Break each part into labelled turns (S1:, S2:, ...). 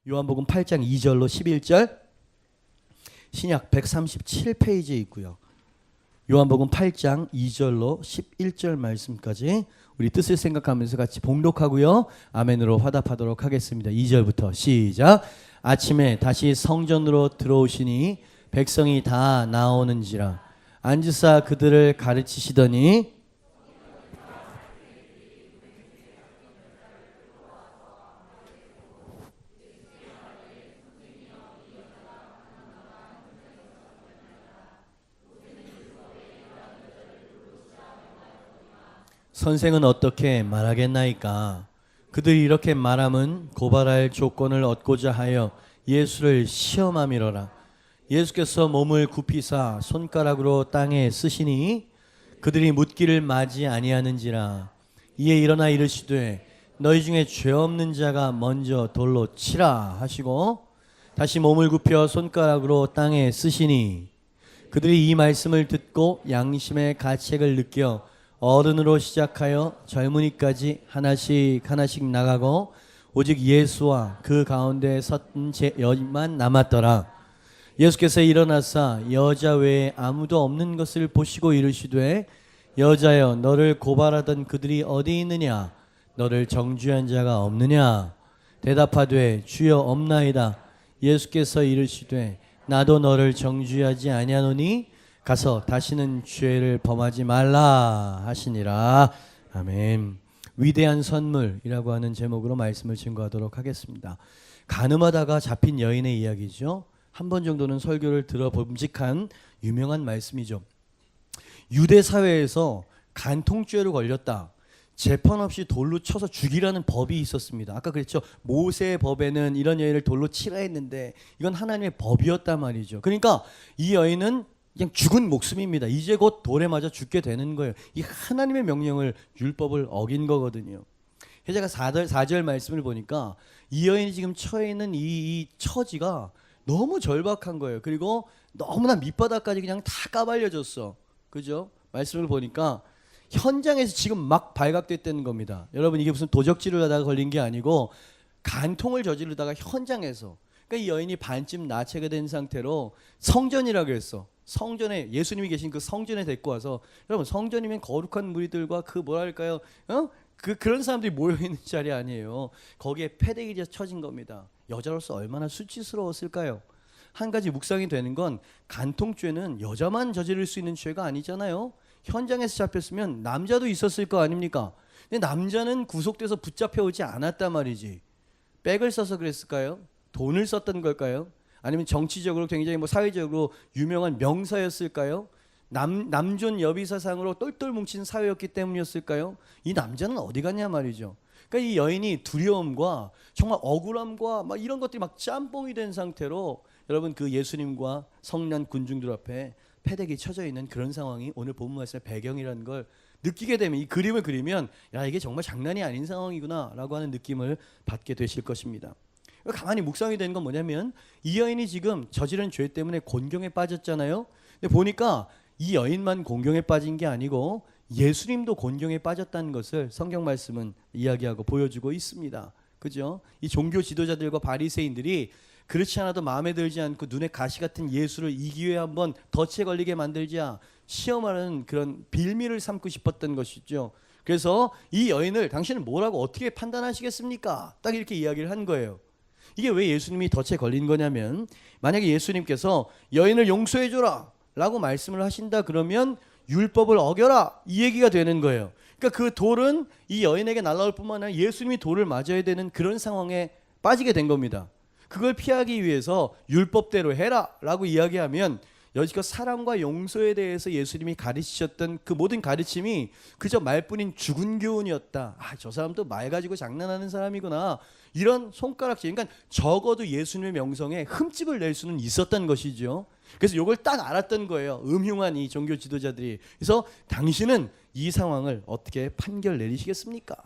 S1: 요한복음 8장 2절로 11절, 신약 137페이지에 있고요. 요한복음 8장 2절로 11절 말씀까지 우리 뜻을 생각하면서 같이 봉독하고요. 아멘으로 화답하도록 하겠습니다. 2절부터 시작. 아침에 다시 성전으로 들어오시니 백성이 다 나오는지라 앉으사 그들을 가르치시더니 선생은 어떻게 말하겠나이까? 그들이 이렇게 말함은 고발할 조건을 얻고자 하여 예수를 시험함이로라. 예수께서 몸을 굽히사 손가락으로 땅에 쓰시니 그들이 묻기를 마지 아니하는지라. 이에 일어나 이르시되 너희 중에 죄 없는 자가 먼저 돌로 치라 하시고 다시 몸을 굽혀 손가락으로 땅에 쓰시니 그들이 이 말씀을 듣고 양심의 가책을 느껴 어른으로 시작하여 젊은이까지 하나씩 나가고 오직 예수와 그 가운데 섰던 여인만 남았더라. 예수께서 일어나사 여자 외에 아무도 없는 것을 보시고 이르시되 여자여 너를 고발하던 그들이 어디 있느냐? 너를 정죄한 자가 없느냐? 대답하되 주여 없나이다. 예수께서 이르시되 나도 너를 정죄하지 아니하노니 가서 다시는 죄를 범하지 말라 하시니라. 아멘. 위대한 선물이라고 하는 제목으로 말씀을 증거하도록 하겠습니다. 가늠하다가 잡힌 여인의 이야기죠. 한 번 정도는 설교를 들어봄직한 유명한 말씀이죠. 유대 사회에서 간통죄로 걸렸다. 재판 없이 돌로 쳐서 죽이라는 법이 있었습니다. 아까 그랬죠. 모세의 법에는 이런 여인을 돌로 치라 했는데 이건 하나님의 법이었단 말이죠. 그러니까 이 여인은 그냥 죽은 목숨입니다. 이제 곧 돌에 맞아 죽게 되는 거예요. 이 하나님의 명령을, 율법을 어긴 거거든요. 제가 4절 말씀을 보니까 이 여인이 지금 처해 있는 이 처지가 너무 절박한 거예요. 그리고 너무나 밑바닥까지 그냥 다 까발려졌어. 그죠? 말씀을 보니까 현장에서 지금 막 발각됐다는 겁니다. 여러분, 이게 무슨 도적질을 하다가 걸린 게 아니고 간통을 저지르다가 현장에서, 그러니까 이 여인이 반쯤 나체가 된 상태로 성전이라고 했어. 성전에, 예수님이 계신 그 성전에 데리고 와서, 여러분 성전이면 거룩한 무리들과 그 뭐랄까요, 그런 사람들이 모여 있는 자리 아니에요. 거기에 패대기가 쳐진 겁니다. 여자로서 얼마나 수치스러웠을까요? 한 가지 묵상이 되는 건 간통죄는 여자만 저지를 수 있는 죄가 아니잖아요. 현장에서 잡혔으면 남자도 있었을 거 아닙니까? 근데 남자는 구속돼서 붙잡혀 오지 않았단 말이지. 백을 써서 그랬을까요? 돈을 썼던 걸까요? 아니면 정치적으로 굉장히 사회적으로 유명한 명사였을까요? 남존 여비사상으로 똘똘 뭉친 사회였기 때문이었을까요? 이 남자는 어디 갔냐 말이죠. 그러니까 이 여인이 두려움과 정말 억울함과 막 이런 것들이 막 짬뽕이 된 상태로 여러분 그 예수님과 성난 군중들 앞에 패대기 쳐져 있는 그런 상황이 오늘 본문 말씀의 배경이라는 걸 느끼게 되면, 이 그림을 그리면 야, 이게 정말 장난이 아닌 상황이구나 라고 하는 느낌을 받게 되실 것입니다. 가만히 묵상이 되는 건 뭐냐면 이 여인이 지금 저지른 죄 때문에 곤경에 빠졌잖아요. 근데 보니까 이 여인만 곤경에 빠진 게 아니고 예수님도 곤경에 빠졌다는 것을 성경 말씀은 이야기하고 보여주고 있습니다. 그죠? 이 종교 지도자들과 바리새인들이 그렇지 않아도 마음에 들지 않고 눈에 가시 같은 예수를 이 기회에 한번 덫에 걸리게 만들자 시험하는 그런 빌미를 삼고 싶었던 것이죠. 그래서 이 여인을 당신은 뭐라고 어떻게 판단하시겠습니까? 딱 이렇게 이야기를 한 거예요. 이게 왜 예수님이 덫에 걸린 거냐면, 만약에 예수님께서 여인을 용서해줘라 라고 말씀을 하신다 그러면 율법을 어겨라 이 얘기가 되는 거예요. 그러니까 그 돌은 이 여인에게 날아올 뿐만 아니라 예수님이 돌을 맞아야 되는 그런 상황에 빠지게 된 겁니다. 그걸 피하기 위해서 율법대로 해라 라고 이야기하면 여지껏 사랑과 용서에 대해서 예수님이 가르치셨던 그 모든 가르침이 그저 말뿐인 죽은 교훈이었다. 아, 저 사람도 말 가지고 장난하는 사람이구나. 이런 손가락질. 그러니까 적어도 예수님의 명성에 흠집을 낼 수는 있었던 것이죠. 그래서 이걸 딱 알았던 거예요. 음흉한 이 종교 지도자들이. 그래서 당신은 이 상황을 어떻게 판결 내리시겠습니까?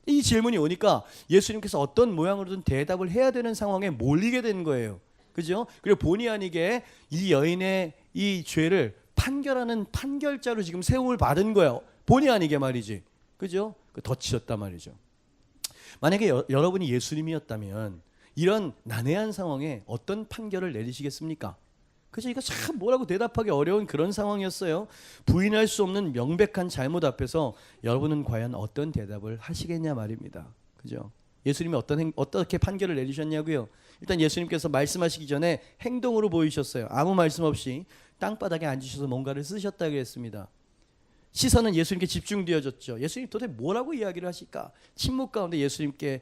S1: 이 질문이 오니까 예수님께서 어떤 모양으로든 대답을 해야 되는 상황에 몰리게 된 거예요. 그죠? 그리고 본의 아니게 이 여인의 이 죄를 판결하는 판결자로 지금 세움을 받은 거예요. 본의 아니게 말이지. 그죠? 덧치셨단 말이죠. 만약에 여러분이 예수님이었다면 이런 난해한 상황에 어떤 판결을 내리시겠습니까? 그죠? 이거 참 뭐라고 대답하기 어려운 그런 상황이었어요. 부인할 수 없는 명백한 잘못 앞에서 여러분은 과연 어떤 대답을 하시겠냐 말입니다. 그죠? 예수님이 어떻게 판결을 내리셨냐고요? 일단 예수님께서 말씀하시기 전에 행동으로 보이셨어요. 아무 말씀 없이 땅바닥에 앉으셔서 뭔가를 쓰셨다고 했습니다. 시선은 예수님께 집중되어졌죠. 예수님 도대체 뭐라고 이야기를 하실까? 침묵 가운데 예수님께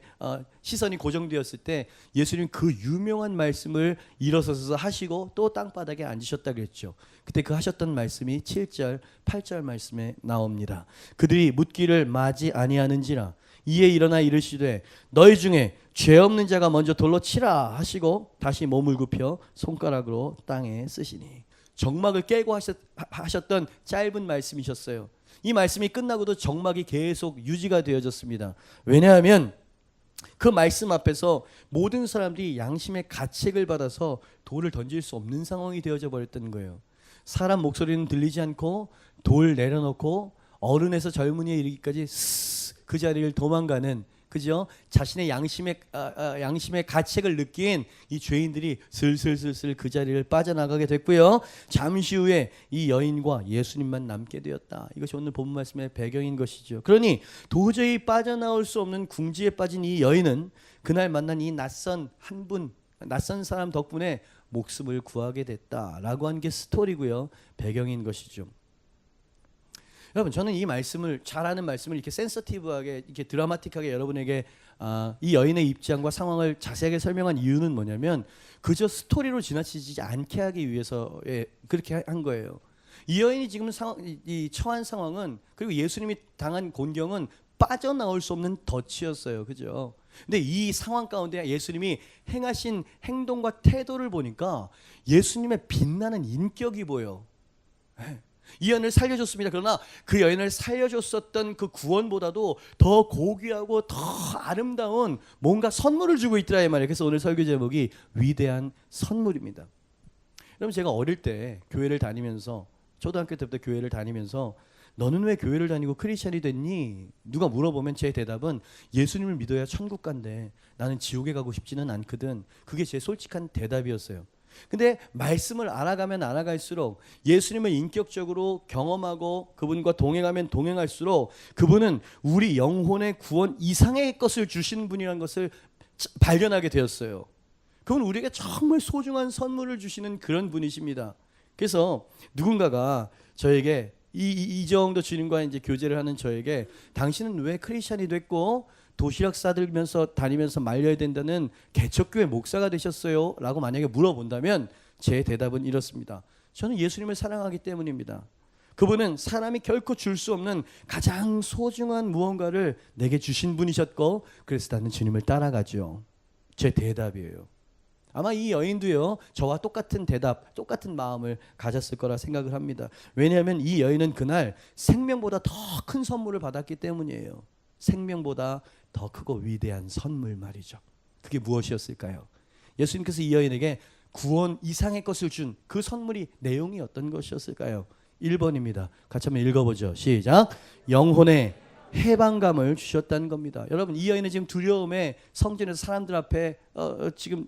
S1: 시선이 고정되었을 때 예수님 그 유명한 말씀을 일어서서 하시고 또 땅바닥에 앉으셨다고 했죠. 그때 그 하셨던 말씀이 7절, 8절 말씀에 나옵니다. 그들이 묻기를 마지 아니하는지라 이에 일어나 이르시되 너희 중에 죄 없는 자가 먼저 돌로 치라 하시고 다시 몸을 굽혀 손가락으로 땅에 쓰시니 정막을 깨고 하셨던 짧은 말씀이셨어요. 이 말씀이 끝나고도 정막이 계속 유지가 되어졌습니다. 왜냐하면 그 말씀 앞에서 모든 사람들이 양심의 가책을 받아서 돌을 던질 수 없는 상황이 되어져 버렸던 거예요. 사람 목소리는 들리지 않고 돌 내려놓고 어른에서 젊은이에 이르기까지 그 자리를 도망가는, 그죠? 자신의 양심의 가책을 느낀 이 죄인들이 슬슬 그 자리를 빠져나가게 됐고요. 잠시 후에 이 여인과 예수님만 남게 되었다. 이것이 오늘 본문 말씀의 배경인 것이죠. 그러니 도저히 빠져나올 수 없는 궁지에 빠진 이 여인은 그날 만난 이 낯선 사람 덕분에 목숨을 구하게 됐다라고 한 게 스토리고요. 배경인 것이죠. 여러분, 저는 이 말씀을 잘 아는 말씀을 이렇게 센서티브하게 이렇게 드라마틱하게 여러분에게 이 여인의 입장과 상황을 자세하게 설명한 이유는 뭐냐면 그저 스토리로 지나치지 않게 하기 위해서 그렇게 한 거예요. 이 여인이 지금 이 처한 상황은, 그리고 예수님이 당한 곤경은 빠져나올 수 없는 덫이었어요. 그죠? 근데 이 상황 가운데 예수님이 행하신 행동과 태도를 보니까 예수님의 빛나는 인격이 보여. 이 여인을 살려줬습니다. 그러나 그 여인을 살려줬었던 그 구원보다도 더 고귀하고 더 아름다운 뭔가 선물을 주고 있더라 이 말이에요. 그래서 오늘 설교 제목이 위대한 선물입니다. 여러분, 제가 어릴 때 교회를 다니면서, 초등학교 때부터 교회를 다니면서 너는 왜 교회를 다니고 크리스찬이 됐니? 누가 물어보면 제 대답은 예수님을 믿어야 천국 간대. 나는 지옥에 가고 싶지는 않거든. 그게 제 솔직한 대답이었어요. 근데 말씀을 알아가면 알아갈수록 예수님을 인격적으로 경험하고 그분과 동행하면 동행할수록 그분은 우리 영혼의 구원 이상의 것을 주시는 분이라는 것을 발견하게 되었어요. 그분 우리에게 정말 소중한 선물을 주시는 그런 분이십니다. 그래서 누군가가 저에게 이 정도 주님과 이제 교제를 하는 저에게 당신은 왜 크리스찬이 됐고 도시락 싸들면서 다니면서 말려야 된다는 개척교회 목사가 되셨어요? 라고 만약에 물어본다면 제 대답은 이렇습니다. 저는 예수님을 사랑하기 때문입니다. 그분은 사람이 결코 줄 수 없는 가장 소중한 무언가를 내게 주신 분이셨고 그래서 나는 주님을 따라가죠. 제 대답이에요. 아마 이 여인도요, 저와 똑같은 대답, 똑같은 마음을 가졌을 거라 생각을 합니다. 왜냐하면 이 여인은 그날 생명보다 더 큰 선물을 받았기 때문이에요. 생명보다 더 크고 위대한 선물 말이죠. 그게 무엇이었을까요? 예수님께서 이 여인에게 구원 이상의 것을 준 그 선물이 내용이 어떤 것이었을까요? 1번입니다. 같이 한번 읽어보죠. 시작. 영혼의 해방감을 주셨다는 겁니다. 여러분, 이 여인은 지금 두려움에 성전에서 사람들 앞에 지금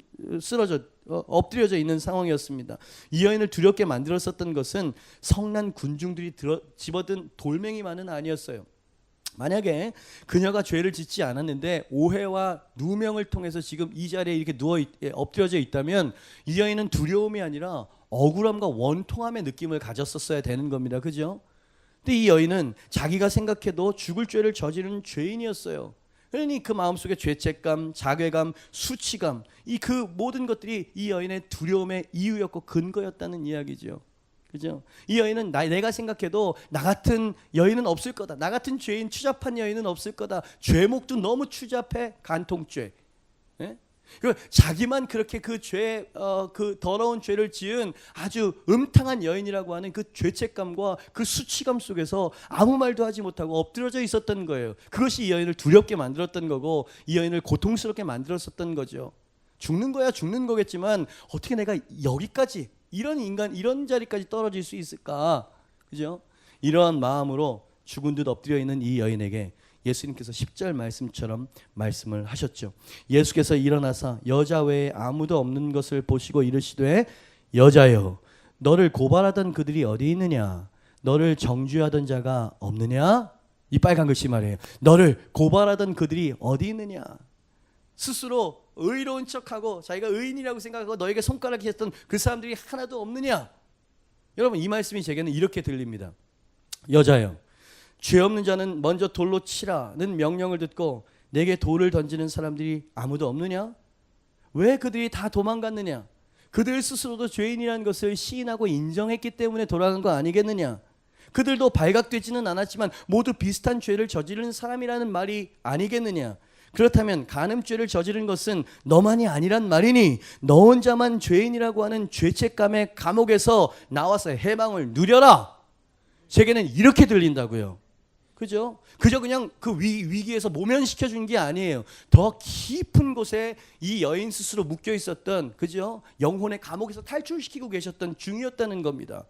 S1: 엎드려져 있는 상황이었습니다. 이 여인을 두렵게 만들었었던 것은 성난 군중들이 집어든 돌멩이만은 아니었어요. 만약에 그녀가 죄를 짓지 않았는데 오해와 누명을 통해서 지금 이 자리에 이렇게 엎드려져 있다면 이 여인은 두려움이 아니라 억울함과 원통함의 느낌을 가졌었어야 되는 겁니다. 그죠? 근데 이 여인은 자기가 생각해도 죽을 죄를 저지른 죄인이었어요. 그러니 그 마음속에 죄책감, 자괴감, 수치감, 그 모든 것들이 이 여인의 두려움의 이유였고 근거였다는 이야기죠. 그죠? 이 여인은 내가 생각해도 나 같은 여인은 없을 거다. 나 같은 죄인, 추잡한 여인은 없을 거다. 죄목도 너무 추잡해. 간통죄. 예? 자기만 그렇게 그 더러운 죄를 지은 아주 음탕한 여인이라고 하는 그 죄책감과 그 수치감 속에서 아무 말도 하지 못하고 엎드려져 있었던 거예요. 그것이 이 여인을 두렵게 만들었던 거고 이 여인을 고통스럽게 만들었었던 거죠. 죽는 거야 죽는 거겠지만 어떻게 내가 여기까지 이런 자리까지 떨어질 수 있을까? 그죠? 이러한 마음으로 죽은 듯 엎드려 있는 이 여인에게 예수님께서 10절 말씀처럼 말씀을 하셨죠. 예수께서 일어나사 여자 외에 아무도 없는 것을 보시고 이르시되 여자여 너를 고발하던 그들이 어디 있느냐? 너를 정죄하던 자가 없느냐? 이 빨간 글씨 말이에요. 너를 고발하던 그들이 어디 있느냐? 스스로 의로운 척하고 자기가 의인이라고 생각하고 너에게 손가락을 했던 그 사람들이 하나도 없느냐? 여러분 이 말씀이 제게는 이렇게 들립니다. 여자여 죄 없는 자는 먼저 돌로 치라는 명령을 듣고 내게 돌을 던지는 사람들이 아무도 없느냐? 왜 그들이 다 도망갔느냐? 그들 스스로도 죄인이라는 것을 시인하고 인정했기 때문에 돌아간 거 아니겠느냐? 그들도 발각되지는 않았지만 모두 비슷한 죄를 저지른 사람이라는 말이 아니겠느냐? 그렇다면 간음죄를 저지른 것은 너만이 아니란 말이니 너 혼자만 죄인이라고 하는 죄책감의 감옥에서 나와서 해방을 누려라. 제게는 이렇게 들린다고요. 그죠? 그저 그냥 그 위기에서 모면시켜 준 게 아니에요. 더 깊은 곳에 이 여인 스스로 묶여 있었던, 그죠? 영혼의 감옥에서 탈출시키고 계셨던 중이었다는 겁니다.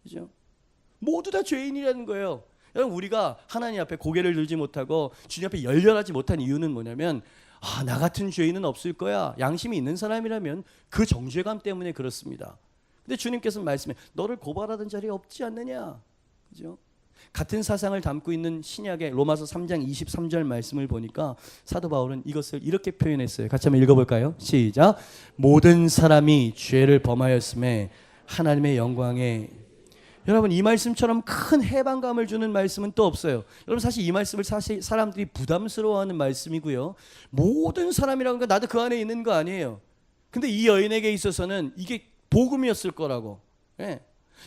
S1: 그죠? 모두 다 죄인이라는 거예요. 여러분 우리가 하나님 앞에 고개를 들지 못하고 주님 앞에 열렬하지 못한 이유는 뭐냐면 나 같은 죄인은 없을 거야. 양심이 있는 사람이라면 그 정죄감 때문에 그렇습니다. 근데 주님께서는 말씀해 너를 고발하던 자리 없지 않느냐. 그죠? 같은 사상을 담고 있는 신약의 로마서 3장 23절 말씀을 보니까 사도 바울은 이것을 이렇게 표현했어요. 같이 한번 읽어볼까요? 시작. 모든 사람이 죄를 범하였음에 하나님의 영광에. 여러분 이 말씀처럼 큰 해방감을 주는 말씀은 또 없어요. 여러분 사실 이 말씀을 사실 사람들이 부담스러워하는 말씀이고요. 모든 사람이라는 건 나도 그 안에 있는 거 아니에요. 근데 이 여인에게 있어서는 이게 복음이었을 거라고. 예.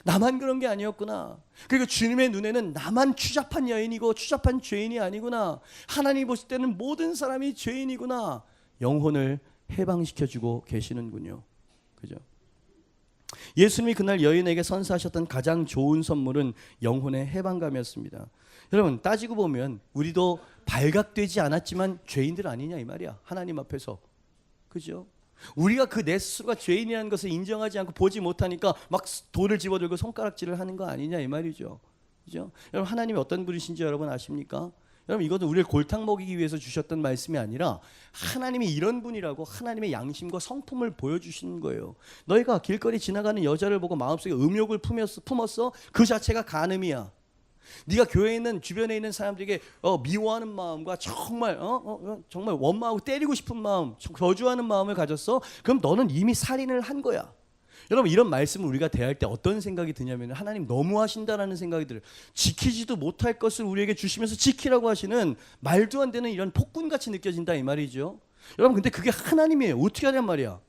S1: 나만 그런 게 아니었구나. 그리고 주님의 눈에는 나만 추잡한 여인이고 추잡한 죄인이 아니구나. 하나님이 보실 때는 모든 사람이 죄인이구나. 영혼을 해방시켜주고 계시는군요. 그죠? 예수님이 그날 여인에게 선사하셨던 가장 좋은 선물은 영혼의 해방감이었습니다. 여러분 따지고 보면 우리도 발각되지 않았지만 죄인들 아니냐 이 말이야. 하나님 앞에서. 그죠? 우리가 그 내 스스로가 죄인이라는 것을 인정하지 않고 보지 못하니까 막 돌을 집어들고 손가락질을 하는 거 아니냐 이 말이죠. 그죠? 여러분 하나님이 어떤 분이신지 여러분 아십니까? 여러분 이것은 우리를 골탕 먹이기 위해서 주셨던 말씀이 아니라 하나님이 이런 분이라고 하나님의 양심과 성품을 보여주시는 거예요. 너희가 길거리 지나가는 여자를 보고 마음속에 음욕을 품었어? 그 자체가 간음이야. 네가 교회에 있는 주변에 있는 사람들에게 미워하는 마음과 정말 정말 원망하고 때리고 싶은 마음, 저주하는 마음을 가졌어? 그럼 너는 이미 살인을 한 거야. 여러분 이런 말씀을 우리가 대할 때 어떤 생각이 드냐면 하나님 너무하신다라는 생각이 들어요. 지키지도 못할 것을 우리에게 주시면서 지키라고 하시는 말도 안 되는 이런 폭군같이 느껴진다 이 말이죠. 여러분 근데 그게 하나님이에요. 어떻게 하냔 말이야.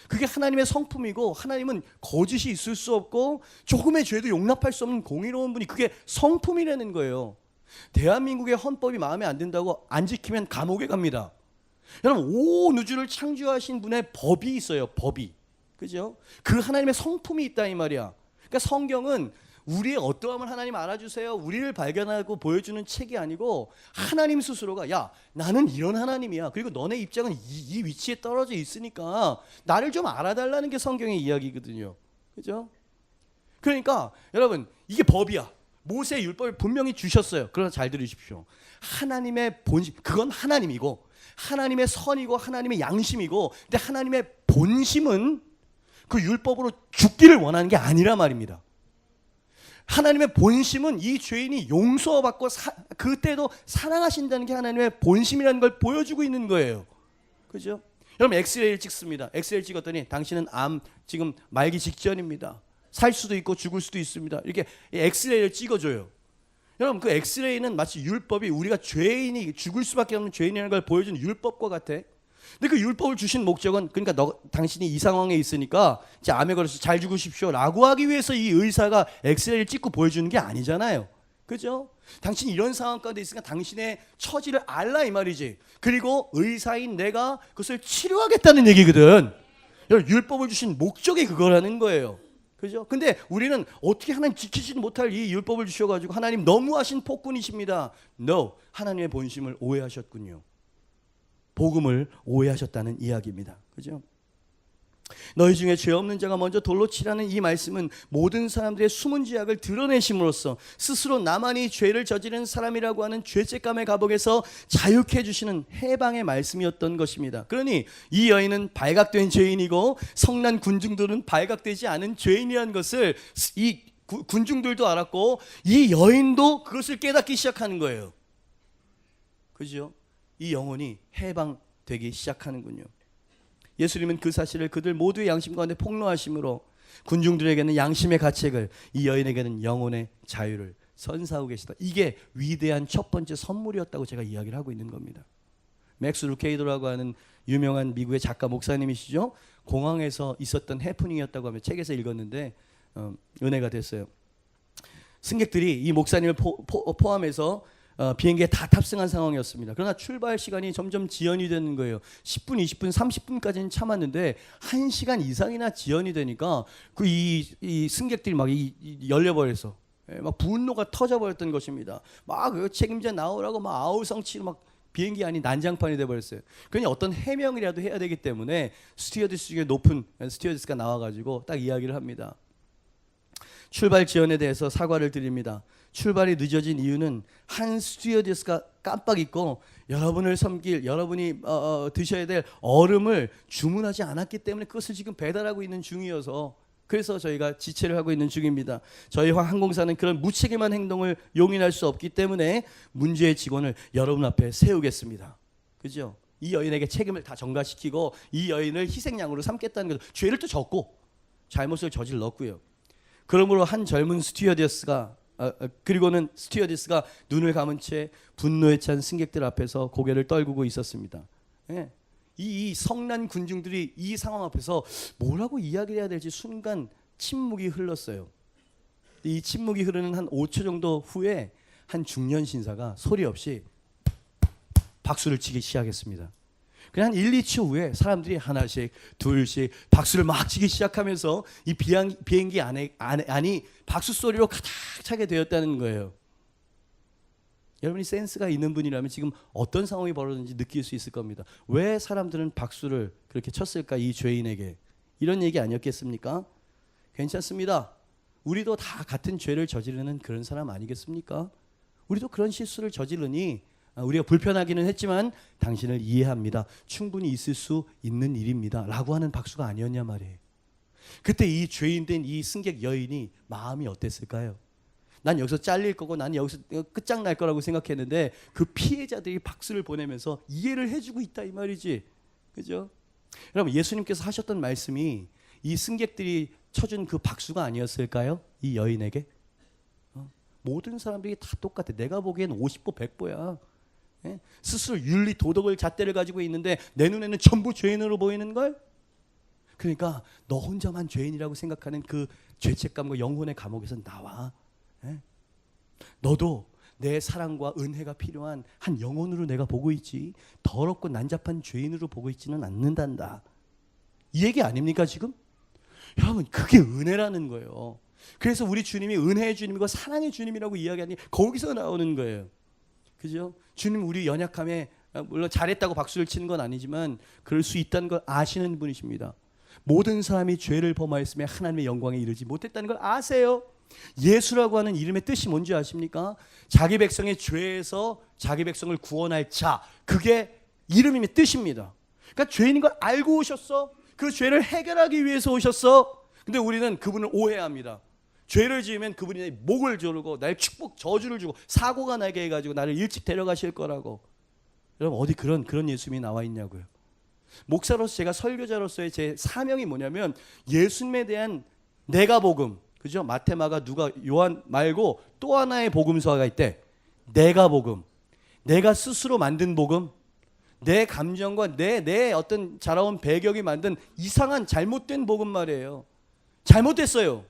S1: 그게 하나님의 성품이고 하나님은 거짓이 있을 수 없고 조금의 죄도 용납할 수 없는 공의로운 분이 그게 성품이라는 거예요. 대한민국의 헌법이 마음에 안 든다고 안 지키면 감옥에 갑니다. 여러분 온 우주를 창조하신 분의 법이 있어요. 법이. 그죠? 그 하나님의 성품이 있다 이 말이야. 그러니까 성경은 우리의 어떠함을 하나님 알아주세요. 우리를 발견하고 보여주는 책이 아니고 하나님 스스로가 야 나는 이런 하나님이야. 그리고 너네 입장은 이 위치에 떨어져 있으니까 나를 좀 알아달라는 게 성경의 이야기거든요. 그죠? 그러니까 여러분 이게 법이야. 모세의 율법을 분명히 주셨어요. 그러나 잘 들으십시오. 하나님의 본심 그건 하나님이고 하나님의 선이고 하나님의 양심이고 근데 하나님의 본심은 그 율법으로 죽기를 원하는 게 아니라 말입니다. 하나님의 본심은 이 죄인이 용서받고 그때도 사랑하신다는 게 하나님의 본심이라는 걸 보여주고 있는 거예요. 그죠? 여러분 엑스레이를 찍습니다. 엑스레이를 찍었더니 당신은 암 지금 말기 직전입니다. 살 수도 있고 죽을 수도 있습니다. 이렇게 엑스레이를 찍어줘요. 여러분 그 엑스레이는 마치 율법이 우리가 죄인이 죽을 수밖에 없는 죄인이라는 걸 보여주는 율법과 같아. 근데 그 율법을 주신 목적은 그러니까 당신이 이 상황에 있으니까 이제 암에 걸려서 잘 죽으십시오 라고 하기 위해서 이 의사가 엑스레이를 찍고 보여주는 게 아니잖아요. 그죠? 당신이 이런 상황 가운데 있으니까 당신의 처지를 알라 이 말이지. 그리고 의사인 내가 그것을 치료하겠다는 얘기거든. 율법을 주신 목적이 그거라는 거예요. 그죠? 근데 우리는 어떻게 하나님 지키지 못할 이 율법을 주셔가지고 하나님 너무하신 폭군이십니다. No, 하나님의 본심을 오해하셨군요. 복음을 오해하셨다는 이야기입니다. 그죠? 너희 중에 죄 없는 자가 먼저 돌로 치라는 이 말씀은 모든 사람들의 숨은 죄악을 드러내심으로써 스스로 나만이 죄를 저지른 사람이라고 하는 죄책감의 감옥에서 자유케 해주시는 해방의 말씀이었던 것입니다. 그러니 이 여인은 발각된 죄인이고 성난 군중들은 발각되지 않은 죄인이라는 것을 이 군중들도 알았고 이 여인도 그것을 깨닫기 시작하는 거예요. 그죠? 이 영혼이 해방되기 시작하는군요. 예수님은 그 사실을 그들 모두의 양심 가운데 폭로하심으로 군중들에게는 양심의 가책을, 이 여인에게는 영혼의 자유를 선사하고 계시다. 이게 위대한 첫 번째 선물이었다고 제가 이야기를 하고 있는 겁니다. 맥스 루케이도라고 하는 유명한 미국의 작가 목사님이시죠. 공항에서 있었던 해프닝이었다고 하며 책에서 읽었는데 은혜가 됐어요. 승객들이 이 목사님을 포함해서 비행기에 다 탑승한 상황이었습니다. 그러나 출발 시간이 점점 지연이 되는 거예요. 10분, 20분, 30분까지는 참았는데 1시간 이상이나 지연이 되니까 이 승객들이 막 열려버려서 막 분노가 터져버렸던 것입니다. 막 책임자 나오라고 막 아우성치로 막 비행기 안이 난장판이 돼버렸어요. 그러니 어떤 해명이라도 해야 되기 때문에 스튜어디스 중에 높은 스튜어디스가 나와가지고 딱 이야기를 합니다. 출발 지연에 대해서 사과를 드립니다. 출발이 늦어진 이유는 한 스튜어디스가 깜빡 잊고 여러분을 섬길, 여러분이 드셔야 될 얼음을 주문하지 않았기 때문에 그것을 지금 배달하고 있는 중이어서, 그래서 저희가 지체를 하고 있는 중입니다. 저희 항공사는 그런 무책임한 행동을 용인할 수 없기 때문에 문제의 직원을 여러분 앞에 세우겠습니다. 그죠? 이 여인에게 책임을 다 전가시키고 이 여인을 희생양으로 삼겠다는 거죠. 죄를 또 졌고 잘못을 저질렀고요. 그러므로 한 젊은 스튜어디스가 그리고는 스튜어디스가 눈을 감은 채 분노에 찬 승객들 앞에서 고개를 떨구고 있었습니다. 예. 이 성난 군중들이 이 상황 앞에서 뭐라고 이야기를 해야 될지 순간 침묵이 흘렀어요. 이 침묵이 흐르는 한 5초 정도 후에 한 중년 신사가 소리 없이 박수를 치기 시작했습니다. 그냥 한 1, 2초 후에 사람들이 하나씩 둘씩 박수를 막 치기 시작하면서 이 비행기 안이 박수 소리로 가득 차게 되었다는 거예요. 여러분이 센스가 있는 분이라면 지금 어떤 상황이 벌어졌는지 느낄 수 있을 겁니다. 왜 사람들은 박수를 그렇게 쳤을까, 이 죄인에게? 이런 얘기 아니었겠습니까? 괜찮습니다. 우리도 다 같은 죄를 저지르는 그런 사람 아니겠습니까? 우리도 그런 실수를 저지르니 우리가 불편하기는 했지만 당신을 이해합니다. 충분히 있을 수 있는 일입니다. 라고 하는 박수가 아니었냐 말이에요. 그때 이 죄인된 이 승객 여인이 마음이 어땠을까요? 난 여기서 잘릴 거고 난 여기서 끝장날 거라고 생각했는데 그 피해자들이 박수를 보내면서 이해를 해주고 있다 이 말이지. 그죠? 여러분, 예수님께서 하셨던 말씀이 이 승객들이 쳐준 그 박수가 아니었을까요? 이 여인에게? 모든 사람들이 다 똑같아. 내가 보기엔 50보 100보야. 예? 스스로 윤리 도덕을 잣대를 가지고 있는데 내 눈에는 전부 죄인으로 보이는 걸? 그러니까 너 혼자만 죄인이라고 생각하는 그 죄책감과 영혼의 감옥에서 나와. 예? 너도 내 사랑과 은혜가 필요한 한 영혼으로 내가 보고 있지, 더럽고 난잡한 죄인으로 보고 있지는 않는단다. 이 얘기 아닙니까 지금? 여러분, 그게 은혜라는 거예요. 그래서 우리 주님이 은혜의 주님이고 사랑의 주님이라고 이야기하니 거기서 나오는 거예요. 그죠? 주님 우리 연약함에 물론 잘했다고 박수를 치는 건 아니지만 그럴 수 있다는 걸 아시는 분이십니다. 모든 사람이 죄를 범하였으며 하나님의 영광에 이르지 못했다는 걸 아세요. 예수라고 하는 이름의 뜻이 뭔지 아십니까? 자기 백성의 죄에서 자기 백성을 구원할 자, 그게 이름의 뜻입니다. 그러니까 죄인인 걸 알고 오셨어. 그 죄를 해결하기 위해서 오셨어. 근데 우리는 그분을 오해합니다. 죄를 지으면 그분이 내 목을 조르고 나의 축복 저주를 주고 사고가 나게 해가지고 나를 일찍 데려가실 거라고. 여러분, 어디 그런 예수님이 나와 있냐고요. 목사로서, 제가 설교자로서의 제 사명이 뭐냐면 예수님에 대한 내가 복음, 그죠? 마태, 마가, 누가, 요한 말고 또 하나의 복음서가 있대. 내가 복음. 내가 스스로 만든 복음. 내 감정과 내 어떤 자라온 배경이 만든 이상한 잘못된 복음 말이에요. 잘못됐어요.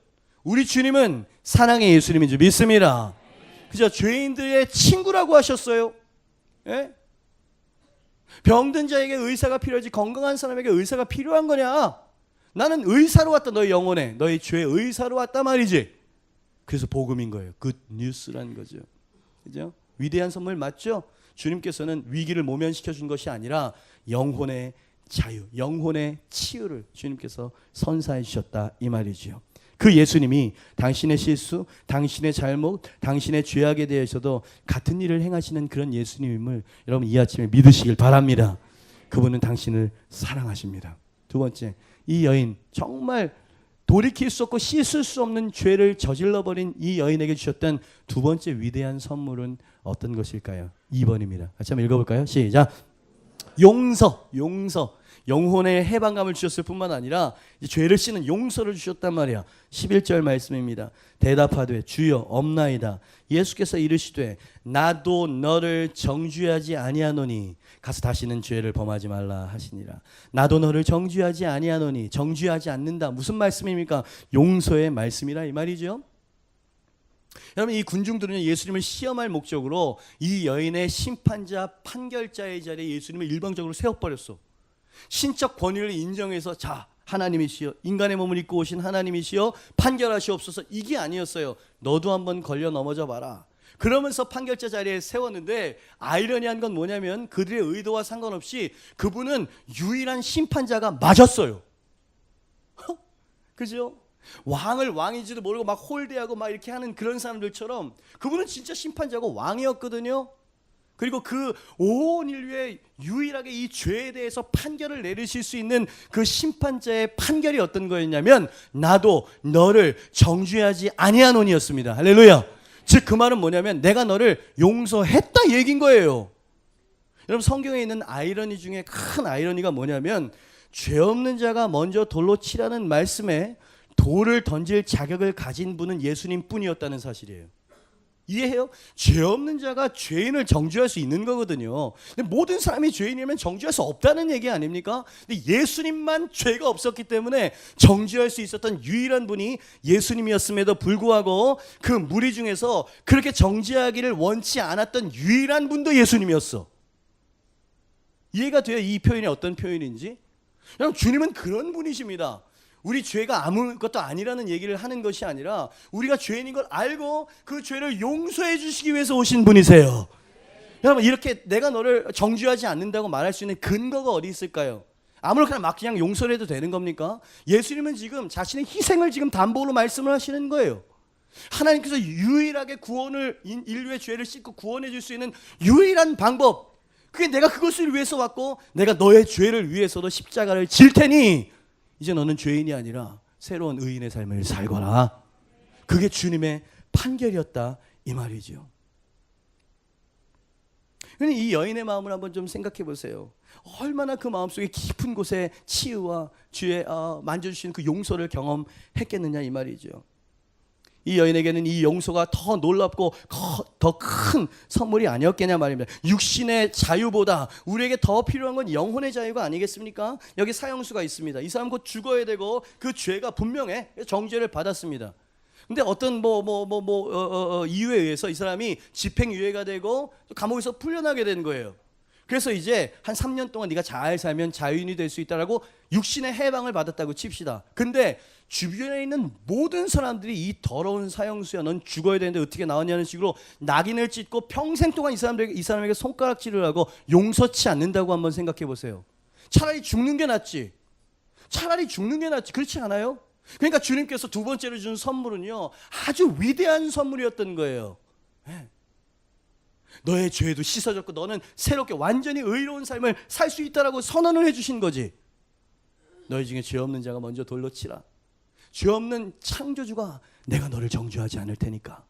S1: 우리 주님은 사랑의 예수님인 줄 믿습니다. 그죠? 죄인들의 친구라고 하셨어요. 예? 병든 자에게 의사가 필요하지 건강한 사람에게 의사가 필요한 거냐? 나는 의사로 왔다. 너의 영혼에 너의 죄의 의사로 왔다 말이지. 그래서 복음인 거예요. 굿 뉴스라는 거죠. 그죠? 위대한 선물 맞죠? 주님께서는 위기를 모면시켜 준 것이 아니라 영혼의 자유, 영혼의 치유를 주님께서 선사해 주셨다 이 말이지요. 그 예수님이 당신의 실수, 당신의 잘못, 당신의 죄악에 대해서도 같은 일을 행하시는 그런 예수님임을 여러분 이 아침에 믿으시길 바랍니다. 그분은 당신을 사랑하십니다. 두 번째, 이 여인 정말 돌이킬 수 없고 씻을 수 없는 죄를 저질러버린 이 여인에게 주셨던 두 번째 위대한 선물은 어떤 것일까요? 2번입니다. 같이 한번 읽어볼까요? 시작. 용서. 영혼의 해방감을 주셨을 뿐만 아니라 죄를 씻는 용서를 주셨단 말이야. 11절 말씀입니다. 대답하되 주여 없나이다. 예수께서 이르시되 나도 너를 정죄하지 아니하노니 가서 다시는 죄를 범하지 말라 하시니라. 나도 너를 정죄하지 아니하노니, 정죄하지 않는다. 무슨 말씀입니까? 용서의 말씀이라 이 말이죠. 여러분, 이 군중들은 예수님을 시험할 목적으로 이 여인의 심판자, 판결자의 자리에 예수님을 일방적으로 세워버렸어. 신적 권위를 인정해서 자, 하나님이시여, 인간의 몸을 입고 오신 하나님이시여 판결하시옵소서, 이게 아니었어요. 너도 한번 걸려 넘어져 봐라. 그러면서 판결자 자리에 세웠는데 아이러니한 건 뭐냐면 그들의 의도와 상관없이 그분은 유일한 심판자가 맞았어요. 그죠? 왕을 왕인지도 모르고 막 홀대하고 막 이렇게 하는 그런 사람들처럼 그분은 진짜 심판자고 왕이었거든요. 그리고 그 온 인류에 유일하게 이 죄에 대해서 판결을 내리실 수 있는 그 심판자의 판결이 어떤 거였냐면 나도 너를 정죄하지 아니하노니였습니다. 할렐루야. 즉 그 말은 뭐냐면 내가 너를 용서했다 얘기인 거예요. 여러분, 성경에 있는 아이러니 중에 큰 아이러니가 뭐냐면 죄 없는 자가 먼저 돌로 치라는 말씀에 돌을 던질 자격을 가진 분은 예수님 뿐이었다는 사실이에요. 이해해요? 죄 없는 자가 죄인을 정죄할 수 있는 거거든요. 근데 모든 사람이 죄인이면 정죄할 수 없다는 얘기 아닙니까? 근데 예수님만 죄가 없었기 때문에 정죄할 수 있었던 유일한 분이 예수님이었음에도 불구하고 그 무리 중에서 그렇게 정죄하기를 원치 않았던 유일한 분도 예수님이었어. 이해가 돼요? 이 표현이 어떤 표현인지? 여러분, 주님은 그런 분이십니다. 우리 죄가 아무것도 아니라는 얘기를 하는 것이 아니라 우리가 죄인인 걸 알고 그 죄를 용서해 주시기 위해서 오신 분이세요. 여러분, 이렇게 내가 너를 정죄하지 않는다고 말할 수 있는 근거가 어디 있을까요? 아무렇게나 막 그냥 용서를 해도 되는 겁니까? 예수님은 지금 자신의 희생을 지금 담보로 말씀을 하시는 거예요. 하나님께서 유일하게 구원을, 인류의 죄를 씻고 구원해 줄 수 있는 유일한 방법, 그게 내가 그것을 위해서 왔고 내가 너의 죄를 위해서도 십자가를 질 테니 이제 너는 죄인이 아니라 새로운 의인의 삶을 살거라. 그게 주님의 판결이었다 이 말이죠. 이 여인의 마음을 한번 좀 생각해 보세요. 얼마나 그 마음속에 깊은 곳에 치유와 주의 만져주시는 그 용서를 경험했겠느냐 이 말이죠. 이 여인에게는 이 용서가 더 놀랍고 더 큰 선물이 아니었겠냐 말입니다. 육신의 자유보다 우리에게 더 필요한 건 영혼의 자유가 아니겠습니까? 여기 사형수가 있습니다. 이 사람 곧 죽어야 되고 그 죄가 분명해 정죄를 받았습니다. 근데 어떤 이유에 의해서 이 사람이 집행유예가 되고 감옥에서 풀려나게 된 거예요. 그래서 이제 한 3년 동안 네가 잘 살면 자유인이 될 수 있다라고 육신의 해방을 받았다고 칩시다. 근데 주변에 있는 모든 사람들이 이 더러운 사형수야, 넌 죽어야 되는데 어떻게 나왔냐는 식으로 낙인을 찍고 평생 동안 이 사람에게 손가락질을 하고 용서치 않는다고 한번 생각해 보세요. 차라리 죽는 게 낫지. 그렇지 않아요? 그러니까 주님께서 두 번째로 준 선물은요, 아주 위대한 선물이었던 거예요. 너의 죄도 씻어졌고 너는 새롭게 완전히 의로운 삶을 살 수 있다라고 선언을 해주신 거지. 너희 중에 죄 없는 자가 먼저 돌로 치라. 죄 없는 창조주가 내가 너를 정죄하지 않을 테니까.